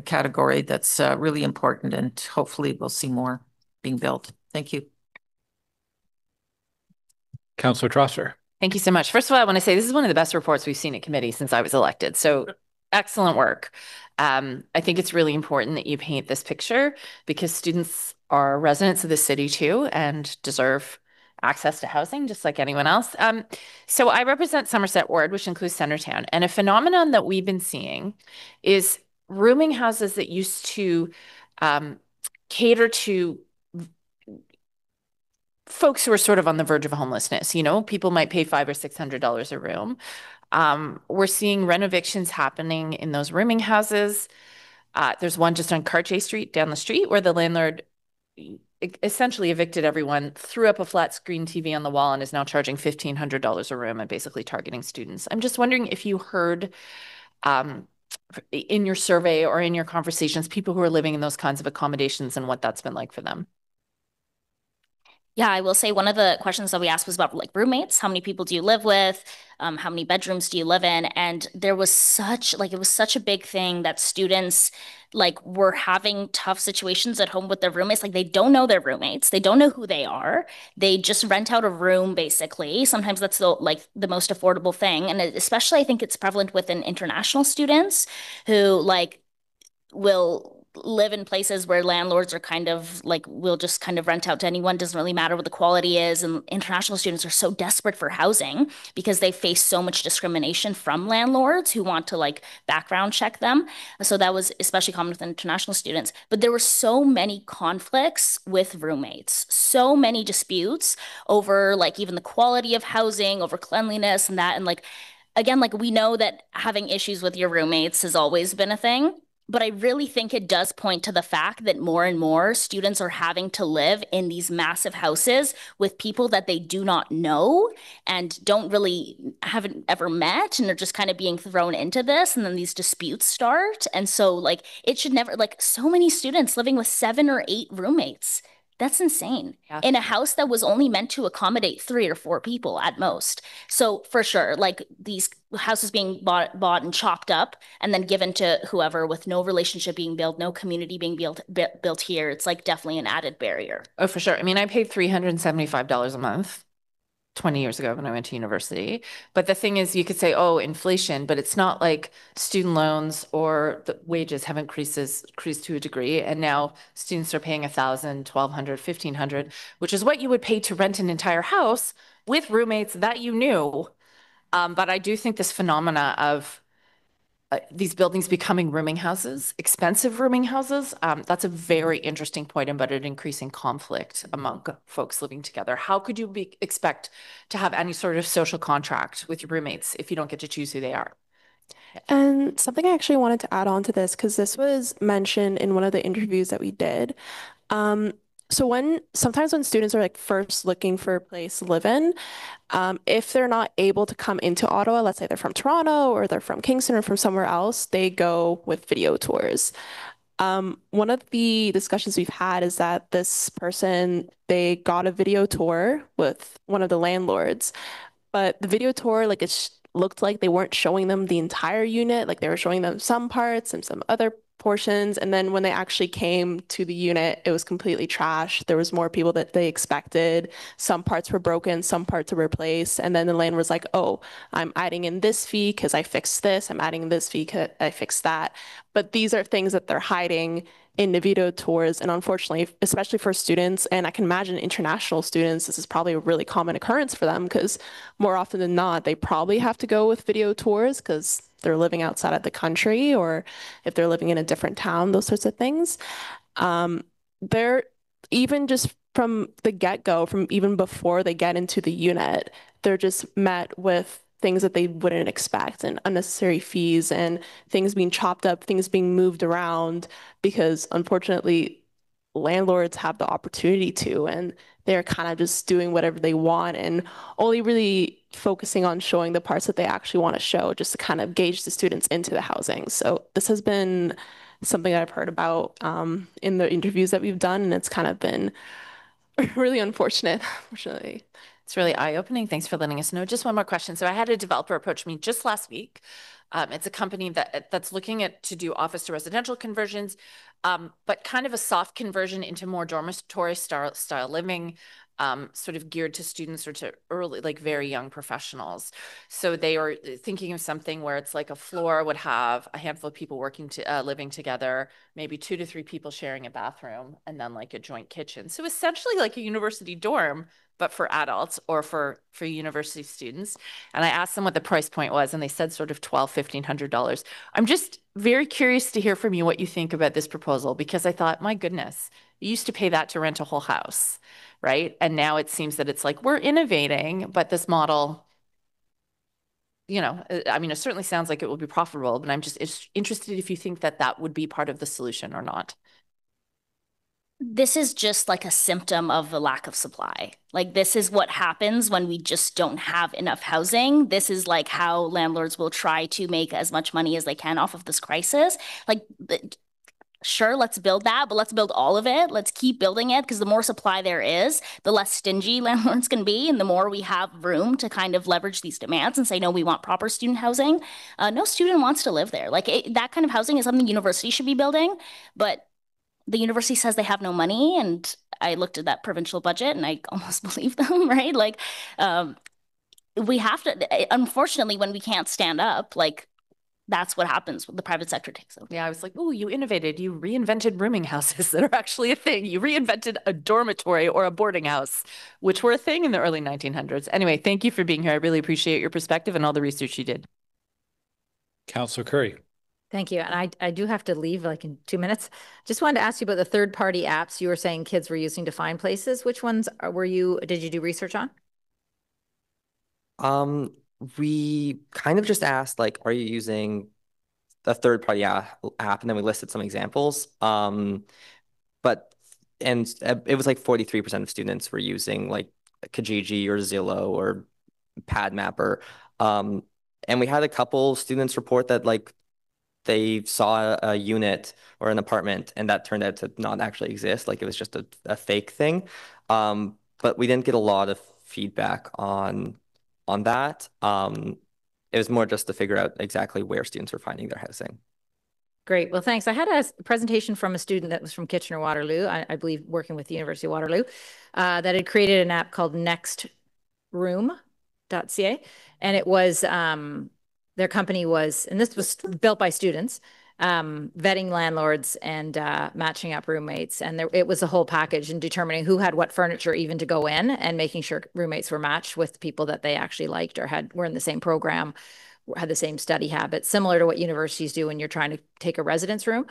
category that's really important, and hopefully we'll see more being built. Thank you. Councillor Trosser. Thank you so much. First of all, I want to say this is one of the best reports we've seen at committee since I was elected. So excellent work. I think it's really important that you paint this picture because students are residents of the city too and deserve access to housing just like anyone else. So I represent Somerset Ward, which includes Centretown, and a phenomenon that we've been seeing is rooming houses that used to cater to folks who are sort of on the verge of homelessness. You know, people might pay $500 or $600 a room. We're seeing renovictions happening in those rooming houses. There's one just on Cartier Street down the street where the landlord essentially evicted everyone, threw up a flat screen TV on the wall, and is now charging $1,500 a room and basically targeting students. I'm just wondering if you heard in your survey or in your conversations, people who are living in those kinds of accommodations and what that's been like for them. Yeah, I will say one of the questions that we asked was about like roommates. How many people do you live with? How many bedrooms do you live in? And there was it was such a big thing that students like were having tough situations at home with their roommates. Like they don't know their roommates. They don't know who they are. They just rent out a room basically. Sometimes that's the most affordable thing. And especially I think it's prevalent within international students who will live in places where landlords are kind of like will just kind of rent out to anyone, doesn't really matter what the quality is. And international students are so desperate for housing because they face so much discrimination from landlords who want to like background check them. So that was especially common with international students. But there were so many conflicts with roommates, so many disputes over like even the quality of housing, over cleanliness and that. And like again, like we know that having issues with your roommates has always been a thing. But I really think it does point to the fact that more and more students are having to live in these massive houses with people that they do not know and haven't ever met, and they're just kind of being thrown into this, and then these disputes start. And so like it should never, like so many students living with 7 or 8 roommates. That's insane. Yeah. In a house that was only meant to accommodate 3 or 4 people at most. So for sure, like these houses being bought and chopped up and then given to whoever with no relationship being built, no community being built here. It's like definitely an added barrier. Oh, for sure. I mean, I paid $375 a month 20 years ago when I went to university. But the thing is, you could say, oh, inflation, but it's not like student loans or the wages have increased to a degree. And now students are paying $1,000, $1,200, $1,500, which is what you would pay to rent an entire house with roommates that you knew. But I do think this phenomena of these buildings becoming rooming houses, expensive rooming houses, that's a very interesting point about an increasing conflict among folks living together. How could you expect to have any sort of social contract with your roommates if you don't get to choose who they are? And something I actually wanted to add on to this, because this was mentioned in one of the interviews that we did. So sometimes when students are like first looking for a place to live in, if they're not able to come into Ottawa, let's say they're from Toronto or they're from Kingston or from somewhere else, they go with video tours. One of the discussions we've had is that this person, they got a video tour with one of the landlords, but the video tour, like it looked like they weren't showing them the entire unit, like they were showing them some parts and some other portions. And then when they actually came to the unit, it was completely trashed. There was more people that they expected. Some parts were broken, some parts were replaced. And then the landlord was like, oh, I'm adding in this fee because I fixed this. I'm adding this fee because I fixed that. But these are things that they're hiding in the video tours. And unfortunately, especially for students, and I can imagine international students, this is probably a really common occurrence for them because more often than not, they probably have to go with video tours because they're living outside of the country, or if they're living in a different town, those sorts of things. They're even just from the get-go, from even before they get into the unit, they're just met with things that they wouldn't expect and unnecessary fees and things being chopped up, things being moved around because unfortunately landlords have the opportunity to, and they're kind of just doing whatever they want and only really focusing on showing the parts that they actually want to show just to kind of gauge the students into the housing. So this has been something that I've heard about in the interviews that we've done, and it's kind of been really unfortunate, unfortunately. It's really eye-opening. Thanks for letting us know. Just one more question. So I had a developer approach me just last week. It's a company that's looking at to do office to residential conversions, but kind of a soft conversion into more dormitory style living, sort of geared to students or to early, like very young professionals. So they are thinking of something where it's like a floor would have a handful of people living together, maybe 2 to 3 people sharing a bathroom, and then like a joint kitchen. So essentially like a university dorm, but for adults or for university students. And I asked them what the price point was, and they said sort of $1,200–$1,500. I'm just very curious to hear from you what you think about this proposal, because I thought, my goodness, you used to pay that to rent a whole house, right? And now it seems that it's like we're innovating, but this model, I mean, it certainly sounds like it will be profitable, but I'm just interested if you think that that would be part of the solution or not. This is just like a symptom of the lack of supply. Like, this is what happens when we just don't have enough housing. This is like how landlords will try to make as much money as they can off of this crisis. Like, sure, let's build that, but let's build all of it. Let's keep building it, because the more supply there is, the less stingy landlords can be, and the more we have room to kind of leverage these demands and say, no, we want proper student housing. No student wants to live there. Like, that kind of housing is something university should be building, but the university says they have no money, and I looked at that provincial budget and I almost believe them, right? Like, we have to, unfortunately, when we can't stand up, like, that's what happens when the private sector takes over. Yeah, I was like, oh, you innovated. You reinvented rooming houses that are actually a thing. You reinvented a dormitory or a boarding house, which were a thing in the early 1900s. Anyway, thank you for being here. I really appreciate your perspective and all the research you did. Councillor Curry. Thank you. And I do have to leave like in 2 minutes. Just wanted to ask you about the third-party apps you were saying kids were using to find places. Which ones did you do research on? We kind of just asked, like, are you using a third-party app? And then we listed some examples. But it was like 43% of students were using like Kijiji or Zillow or PadMapper. And we had a couple students report that like they saw a unit or an apartment and that turned out to not actually exist. Like it was just a fake thing. But we didn't get a lot of feedback on that. It was more just to figure out exactly where students were finding their housing. Great. Well, thanks. I had a presentation from a student that was from Kitchener-Waterloo, I believe working with the University of Waterloo, that had created an app called nextroom.ca. And it was, their company was, and this was built by students, vetting landlords and matching up roommates. And it was a whole package in determining who had what furniture even to go in and making sure roommates were matched with people that they actually liked or were in the same program, had the same study habits, similar to what universities do when you're trying to take a residence room.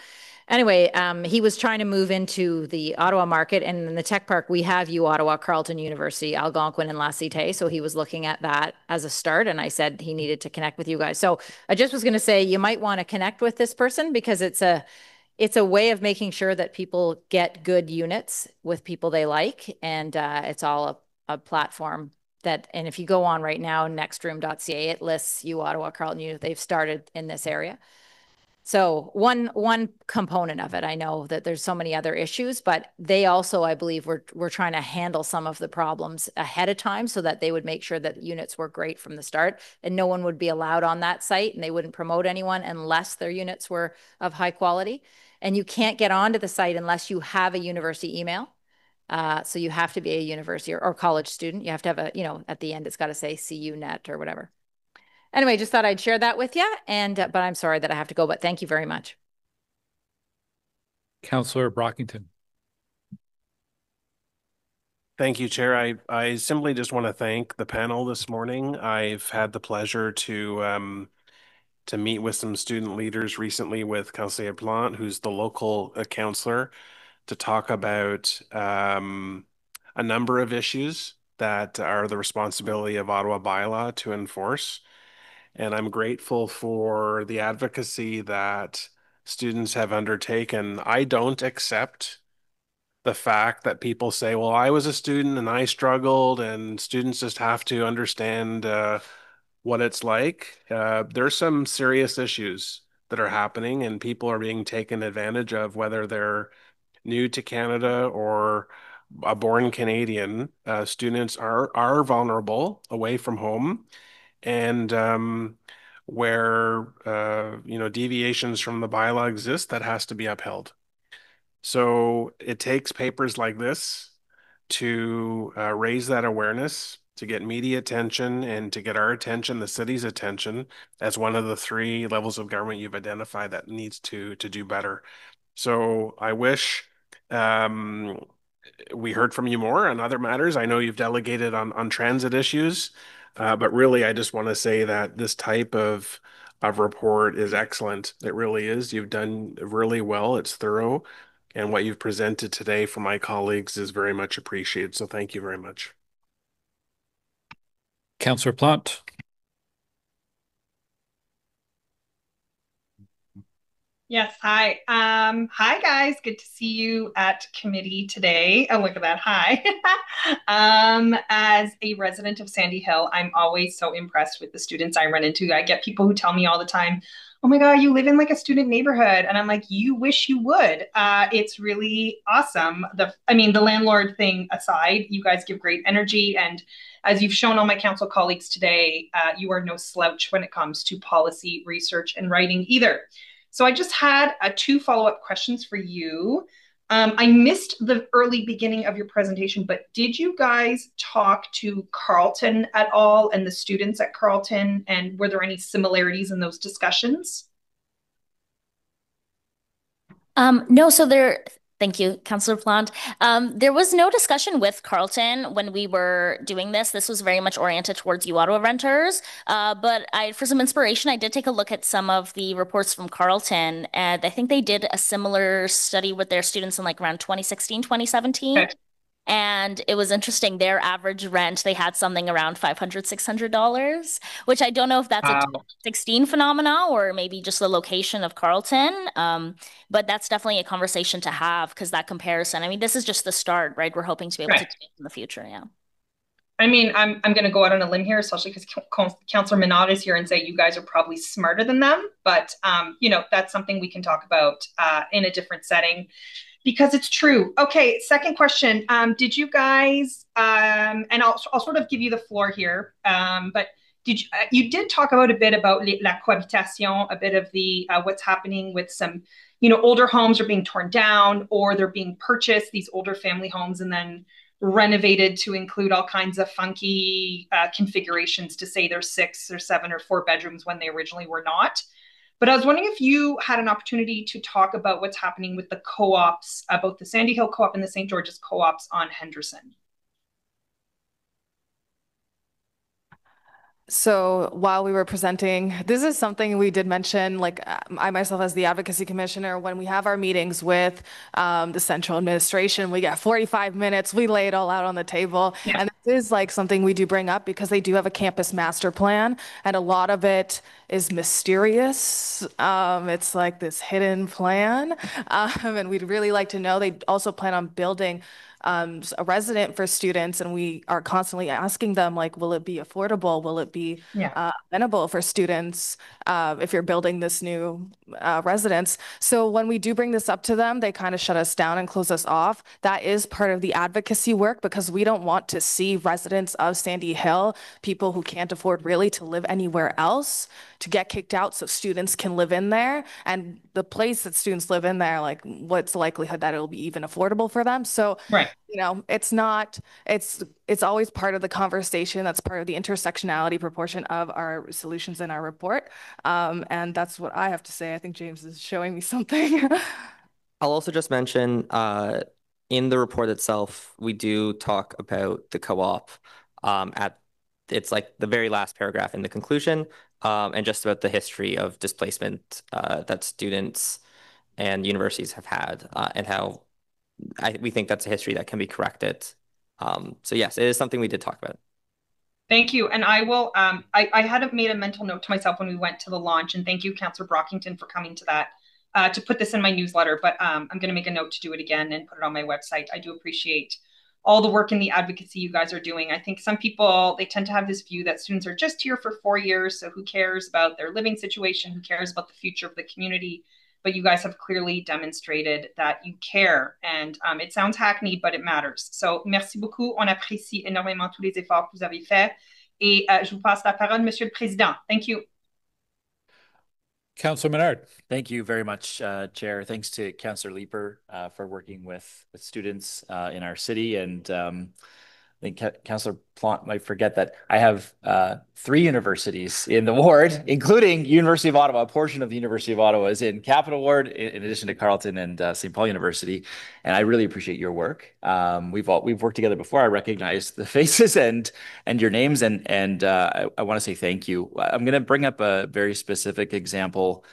Anyway, he was trying to move into the Ottawa market, and in the tech park, we have Ottawa, Carleton University, Algonquin, and La Cité. So he was looking at that as a start, and I said he needed to connect with you guys. So I just was going to say you might want to connect with this person, because it's a way of making sure that people get good units with people they like, and it's all a platform that, and if you go on right now, nextroom.ca, it lists Ottawa, Carleton, they've started in this area. So one component of it, I know that there's so many other issues, but they also, I believe, were trying to handle some of the problems ahead of time so that they would make sure that units were great from the start, and no one would be allowed on that site, and they wouldn't promote anyone unless their units were of high quality. And you can't get onto the site unless you have a university email. So you have to be a university or college student. You have to have at the end, it's got to say CU net or whatever. Anyway, just thought I'd share that with you. And, but I'm sorry that I have to go, but thank you very much. Councillor Brockington. Thank you, Chair. I simply just want to thank the panel this morning. I've had the pleasure to meet with some student leaders recently with Councillor Plante, who's the local councillor, to talk about a number of issues that are the responsibility of Ottawa bylaw to enforce. And I'm grateful for the advocacy that students have undertaken. I don't accept the fact that people say, well, I was a student and I struggled, and students just have to understand what it's like. There's some serious issues that are happening, and people are being taken advantage of, whether they're new to Canada or a born Canadian, students are vulnerable away from home, and where deviations from the bylaw exist, that has to be upheld. So it takes papers like this to raise that awareness, to get media attention, and to get our attention, the city's attention, as one of the three levels of government you've identified that needs to do better. So I wish we heard from you more on other matters. I know you've delegated on transit issues, but really, I just want to say that this type of report is excellent. It really is. You've done really well. It's thorough. And what you've presented today from my colleagues is very much appreciated. So thank you very much. Councillor Plante. Yes, hi. Hi guys, good to see you at committee today. Oh, look at that. Hi. As a resident of Sandy Hill, I'm always so impressed with the students I run into. I get people who tell me all the time, "Oh my God, you live in like a student neighborhood." And I'm like, "You wish you would." It's really awesome. The landlord thing aside, you guys give great energy, and as you've shown all my council colleagues today, you are no slouch when it comes to policy, research, and writing either. So I just had two follow-up questions for you. I missed the early beginning of your presentation, but did you guys talk to Carleton at all and the students at Carleton? And were there any similarities in those discussions? No, thank you, Councillor Plante. There was no discussion with Carleton when we were doing this. This was very much oriented towards U-Auto renters. But for some inspiration, I did take a look at some of the reports from Carleton, and I think they did a similar study with their students in like around 2016, 2017. Okay. And it was interesting. Their average rent, they had something around $500, $600, which I don't know if that's a 2016 phenomena or maybe just the location of Carleton. But that's definitely a conversation to have because that comparison, I mean, this is just the start, right? We're hoping to be able to do it in the future. Yeah. I mean, I'm going to go out on a limb here, especially because Councillor Minot is here and say you guys are probably smarter than them. But, that's something we can talk about in a different setting. Because it's true. Okay, second question. Did you guys, and I'll sort of give you the floor here, but you did talk about a bit about la cohabitation, a bit of the what's happening with some, older homes are being torn down or they're being purchased, these older family homes, and then renovated to include all kinds of funky configurations to say there's 6 or 7 or 4 bedrooms when they originally were not. But I was wondering if you had an opportunity to talk about what's happening with the co-ops, both the Sandy Hill Co-op and the St. George's Co-ops on Henderson. So while we were presenting, this is something we did mention, like I myself as the advocacy commissioner, when we have our meetings with the central administration, we get 45 minutes, we lay it all out on the table. Yeah. And this is like something we do bring up because they do have a campus master plan and a lot of it is mysterious. It's like this hidden plan. And we'd really like to know. They also plan on building a resident for students, and we are constantly asking them, like, will it be affordable? Will it be amenable for students if you're building this new residence? So when we do bring this up to them, they kind of shut us down and close us off. That is part of the advocacy work because we don't want to see residents of Sandy Hill, people who can't afford really to live anywhere else, to get kicked out so students can live in there. And the place that students live in there, like what's the likelihood that it'll be even affordable for them? So, it's always part of the conversation. That's part of the intersectionality proportion of our solutions in our report. And that's what I have to say. I think James is showing me something. I'll also just mention in the report itself, we do talk about the co-op it's like the very last paragraph in the conclusion, and just about the history of displacement that students and universities have had, and how we think that's a history that can be corrected. So yes, it is something we did talk about. Thank you. And I will, I had made a mental note to myself when we went to the launch, and thank you, Councillor Brockington, for coming to that, to put this in my newsletter, but I'm going to make a note to do it again and put it on my website. I do appreciate all the work and the advocacy you guys are doing. I think some people, they tend to have this view that students are just here for 4 years, so who cares about their living situation, who cares about the future of the community? but you guys have clearly demonstrated that you care. And it sounds hackneyed, but it matters. So merci beaucoup. On apprécie énormément tous les efforts que vous avez faits. Et je vous passe la parole, Monsieur le Président. Thank you. Councilor Menard. Thank you very much, Chair. Thanks to Councilor Leeper for working with students in our city. And I think Councilor Plante might forget that I have 3 universities in the ward, including University of Ottawa. A portion of the University of Ottawa is in Capital Ward, in addition to Carleton and St. Paul University. And I really appreciate your work. We've worked together before. I recognize the faces and your names, and I want to say thank you. I'm going to bring up a very specific example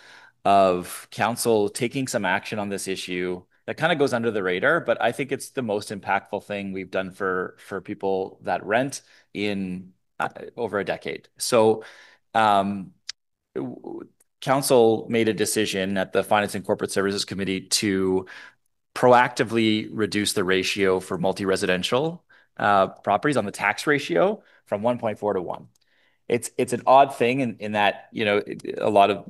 of council taking some action on this issue that kind of goes under the radar, but I think it's the most impactful thing we've done for people that rent in over a decade. So council made a decision at the Finance and Corporate Services Committee to proactively reduce the ratio for multi-residential properties on the tax ratio from 1.4 to 1. It's an odd thing in that, you know, a lot of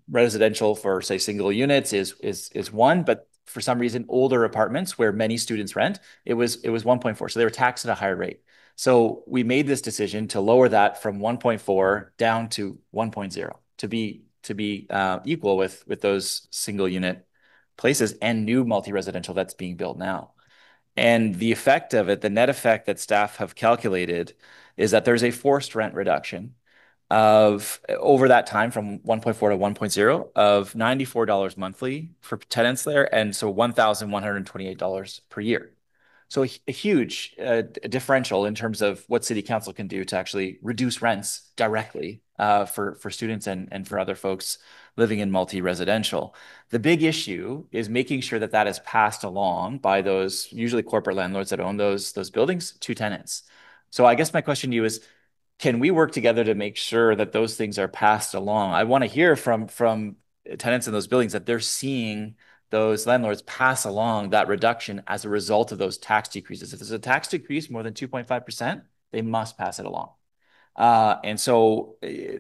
residential for, say, single units is 1, but for some reason, older apartments where many students rent, it was 1.4. So they were taxed at a higher rate. So we made this decision to lower that from 1.4 down to 1.0 to be equal with those single unit places and new multi-residential that's being built now. And the effect of it, the net effect that staff have calculated, is that there's a forced rent reduction of over that time from 1.4 to 1.0 of $94 monthly for tenants there, and so $1,128 per year. So a huge differential in terms of what City Council can do to actually reduce rents directly for students and for other folks living in multi-residential. The big issue is making sure that that is passed along by those usually corporate landlords that own those buildings to tenants. So I guess my question to you is, can we work together to make sure that those things are passed along? I want to hear from tenants in those buildings that they're seeing those landlords pass along that reduction as a result of those tax decreases. If there's a tax decrease more than 2.5%, they must pass it along. And so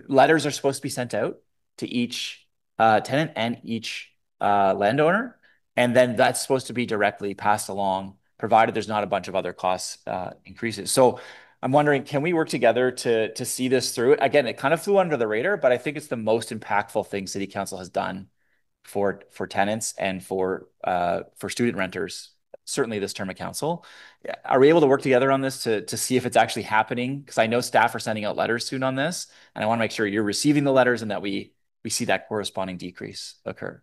letters are supposed to be sent out to each tenant and each landowner, and then that's supposed to be directly passed along, provided there's not a bunch of other cost increases. So I'm wondering, can we work together to see this through? Again, it kind of flew under the radar, but I think it's the most impactful thing City Council has done for tenants and for student renters, certainly this term of council. Are we able to work together on this to see if it's actually happening? Because I know staff are sending out letters soon on this, and I want to make sure you're receiving the letters and that we see that corresponding decrease occur.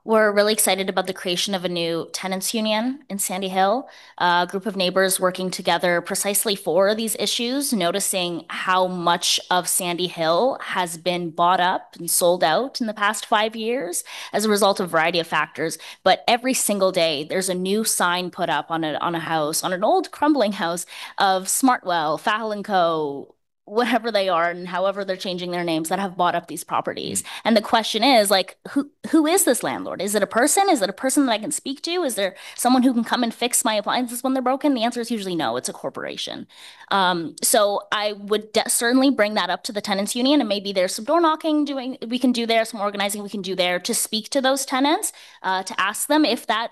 We're really excited about the creation of a new tenants union in Sandy Hill, a group of neighbors working together precisely for these issues, noticing how much of Sandy Hill has been bought up and sold out in the past 5 years as a result of a variety of factors. But every single day, there's a new sign put up on a house, on an old crumbling house of Smartwell, Fahal & Co., whatever they are and however they're changing their names, that have bought up these properties. And the question is, like, who is this landlord? Is it a person? Is it a person that I can speak to? Is there someone who can come and fix my appliances when they're broken? The answer is usually no, it's a corporation. So I would certainly bring that up to the tenants union, and maybe there's some door knocking we can do there, some organizing we can do there to speak to those tenants, to ask them if that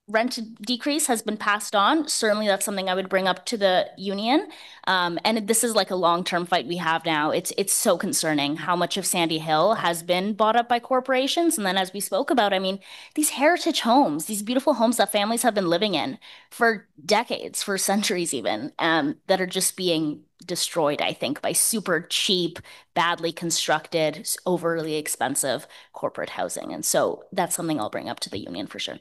rent decrease has been passed on. Certainly that's something I would bring up to the union. And this is like a long-term fight we have now. It's so concerning how much of Sandy Hill has been bought up by corporations. And then as we spoke about, I mean, these heritage homes, these beautiful homes that families have been living in for decades, for centuries even, that are just being destroyed, I think, by super cheap, badly constructed, overly expensive corporate housing. And so that's something I'll bring up to the union for sure.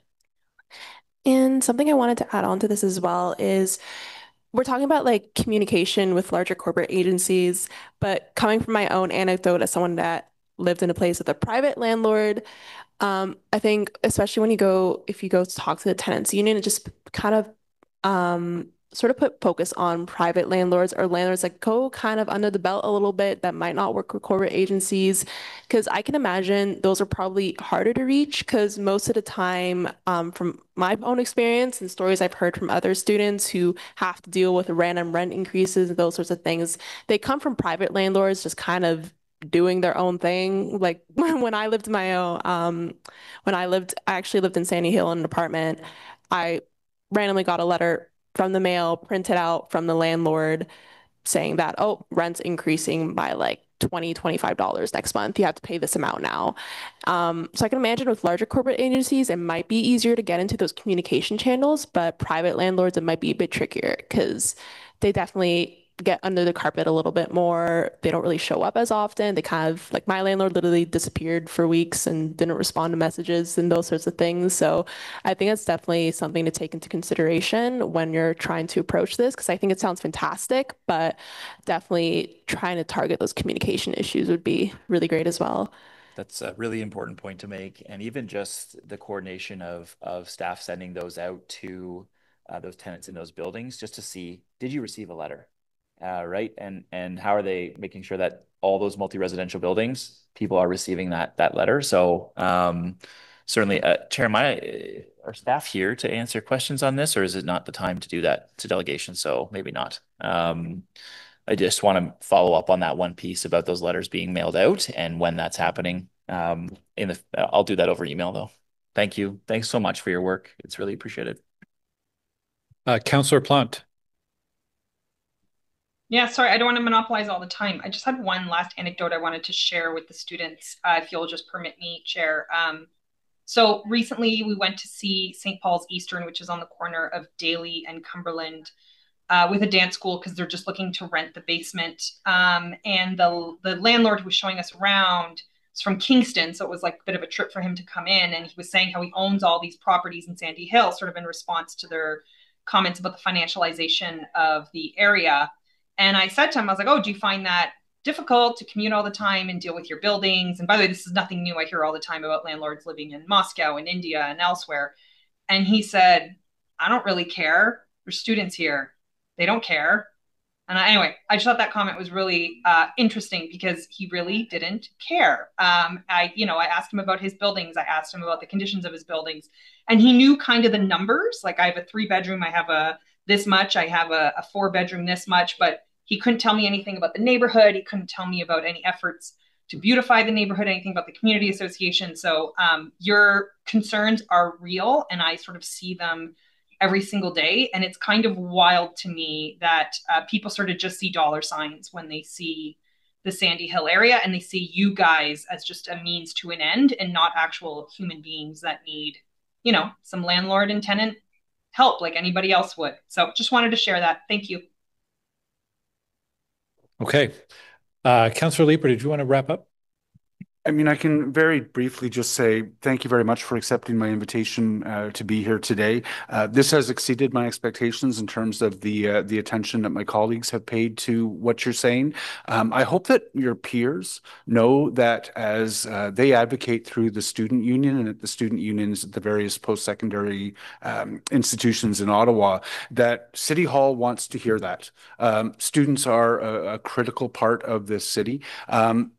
And something I wanted to add on to this as well is we're talking about like communication with larger corporate agencies, but coming from my own anecdote as someone that lived in a place with a private landlord, I think especially if you go to talk to the tenants union, it just kind of sort of put focus on private landlords or landlords that go kind of under the belt a little bit that might not work with corporate agencies. Because I can imagine those are probably harder to reach because most of the time, from my own experience and stories I've heard from other students who have to deal with random rent increases and those sorts of things, they come from private landlords just kind of doing their own thing. Like when I lived my own, I actually lived in Sandy Hill in an apartment. I randomly got a letter from the mail, printed out from the landlord saying that, oh, rent's increasing by like $25 next month. You have to pay this amount now. So I can imagine with larger corporate agencies, it might be easier to get into those communication channels, but private landlords, it might be a bit trickier because they definitely get under the carpet a little bit more. They don't really show up as often. They kind of, like my landlord literally disappeared for weeks and didn't respond to messages and those sorts of things. So I think it's definitely something to take into consideration when you're trying to approach this, because I think it sounds fantastic, but definitely trying to target those communication issues would be really great as well. That's a really important point to make. And even just the coordination of staff sending those out to those tenants in those buildings, just to see, did you receive a letter? Right? And how are they making sure that all those multi-residential buildings, people are receiving that letter? So certainly, Chair, are staff here to answer questions on this, or is it not the time to do that to delegation? So maybe not. I just want to follow up on that one piece about those letters being mailed out and when that's happening. I'll do that over email though. Thank you. Thanks so much for your work. It's really appreciated. Councillor Plant. Yeah, sorry, I don't want to monopolize all the time. I just had one last anecdote I wanted to share with the students, if you'll just permit me, Chair. So recently we went to see St. Paul's Eastern, which is on the corner of Daly and Cumberland, with a dance school because they're just looking to rent the basement. And the landlord who was showing us around is from Kingston, so it was like a bit of a trip for him to come in. And he was saying how he owns all these properties in Sandy Hill, sort of in response to their comments about the financialization of the area. And I said to him, I was like, oh, do you find that difficult to commute all the time and deal with your buildings? And by the way, this is nothing new. I hear all the time about landlords living in Moscow and India and elsewhere. And he said, I don't really care. There's students here. They don't care. And anyway, I just thought that comment was really interesting because he really didn't care. I asked him about his buildings. I asked him about the conditions of his buildings, and he knew kind of the numbers. Like I have a 3-bedroom, I have a this much, I have a 4-bedroom this much, but he couldn't tell me anything about the neighborhood. He couldn't tell me about any efforts to beautify the neighborhood, anything about the community association. So your concerns are real, and I sort of see them every single day. And it's kind of wild to me that people sort of just see dollar signs when they see the Sandy Hill area, and they see you guys as just a means to an end and not actual human beings that need, some landlord and tenant help like anybody else would. So just wanted to share that. Thank you. Okay. Councillor Leeper, did you want to wrap up? I mean, I can very briefly just say thank you very much for accepting my invitation to be here today. This has exceeded my expectations in terms of the attention that my colleagues have paid to what you're saying. I hope that your peers know that as they advocate through the student union and at the student unions at the various post-secondary institutions in Ottawa, that City Hall wants to hear that. Students are a critical part of this city.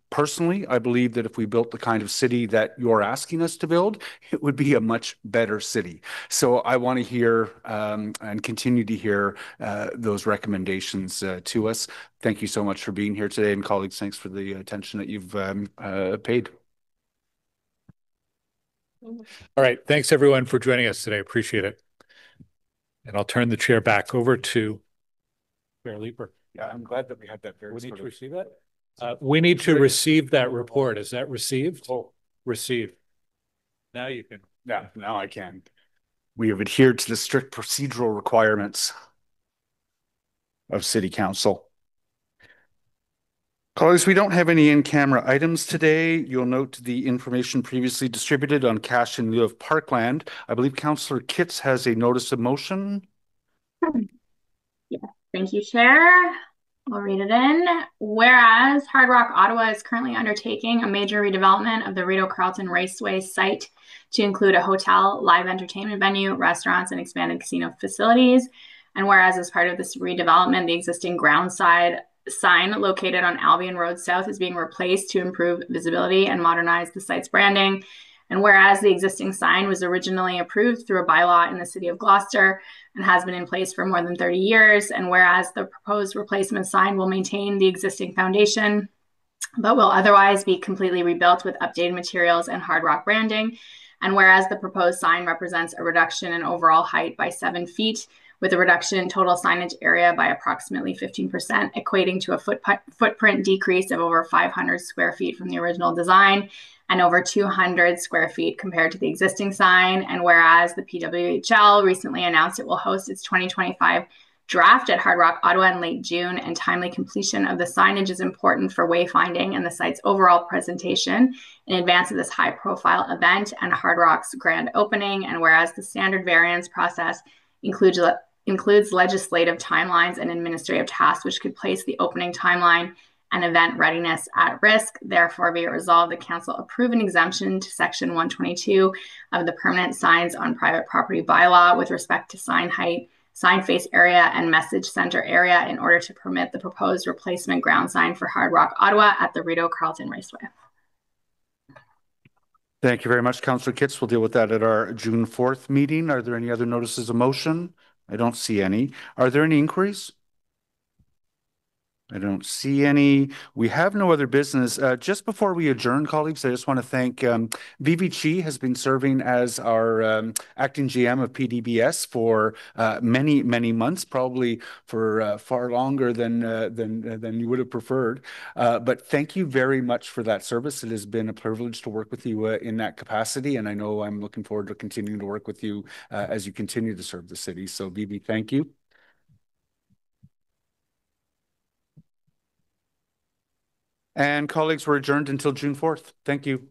Personally, I believe that if we built the kind of city that you're asking us to build, it would be a much better city. So I want to hear and continue to hear those recommendations to us. Thank you so much for being here today, and colleagues, thanks for the attention that you've paid. All right. Thanks, everyone, for joining us today. Appreciate it. And I'll turn the chair back over to Chair Leeper. Yeah, I'm glad that we had that very. We need to receive that. We need to receive that report. Is that received? Oh, received. Now you can. Yeah, now I can. We have adhered to the strict procedural requirements of City Council. Colleagues, we don't have any in-camera items today. You'll note the information previously distributed on cash in lieu of parkland. I believe Councillor Kitts has a notice of motion. Yeah, thank you, Chair. I'll read it in. Whereas Hard Rock Ottawa is currently undertaking a major redevelopment of the Rideau Carleton Raceway site to include a hotel, live entertainment venue, restaurants, and expanded casino facilities. And whereas as part of this redevelopment, the existing groundside sign located on Albion Road South is being replaced to improve visibility and modernize the site's branding. And whereas the existing sign was originally approved through a bylaw in the city of Gloucester and has been in place for more than 30 years, and whereas the proposed replacement sign will maintain the existing foundation but will otherwise be completely rebuilt with updated materials and Hard Rock branding. And whereas the proposed sign represents a reduction in overall height by 7 feet, with a reduction in total signage area by approximately 15%, equating to a footprint decrease of over 500 square feet from the original design and over 200 square feet compared to the existing sign. And whereas the PWHL recently announced it will host its 2025 draft at Hard Rock Ottawa in late June, and timely completion of the signage is important for wayfinding and the site's overall presentation in advance of this high-profile event and Hard Rock's grand opening. And whereas the standard variance process includes legislative timelines and administrative tasks which could place the opening timeline and event readiness at risk, therefore be it resolved the council approve an exemption to section 122 of the permanent signs on private property bylaw with respect to sign height, sign face area, and message center area in order to permit the proposed replacement ground sign for Hard Rock Ottawa at the Rideau Carleton Raceway. Thank you very much, Councillor Kitts. We'll deal with that at our June 4th meeting. Are there any other notices of motion? I don't see any. Are there any inquiries? I don't see any. We have no other business. Just before we adjourn, colleagues, I just want to thank Vivi Chi has been serving as our acting GM of PDBS for many, many months, probably for far longer than you would have preferred. But thank you very much for that service. It has been a privilege to work with you in that capacity, and I know I'm looking forward to continuing to work with you as you continue to serve the city. So, Vivi, thank you. And colleagues, we're adjourned until June 4th. Thank you.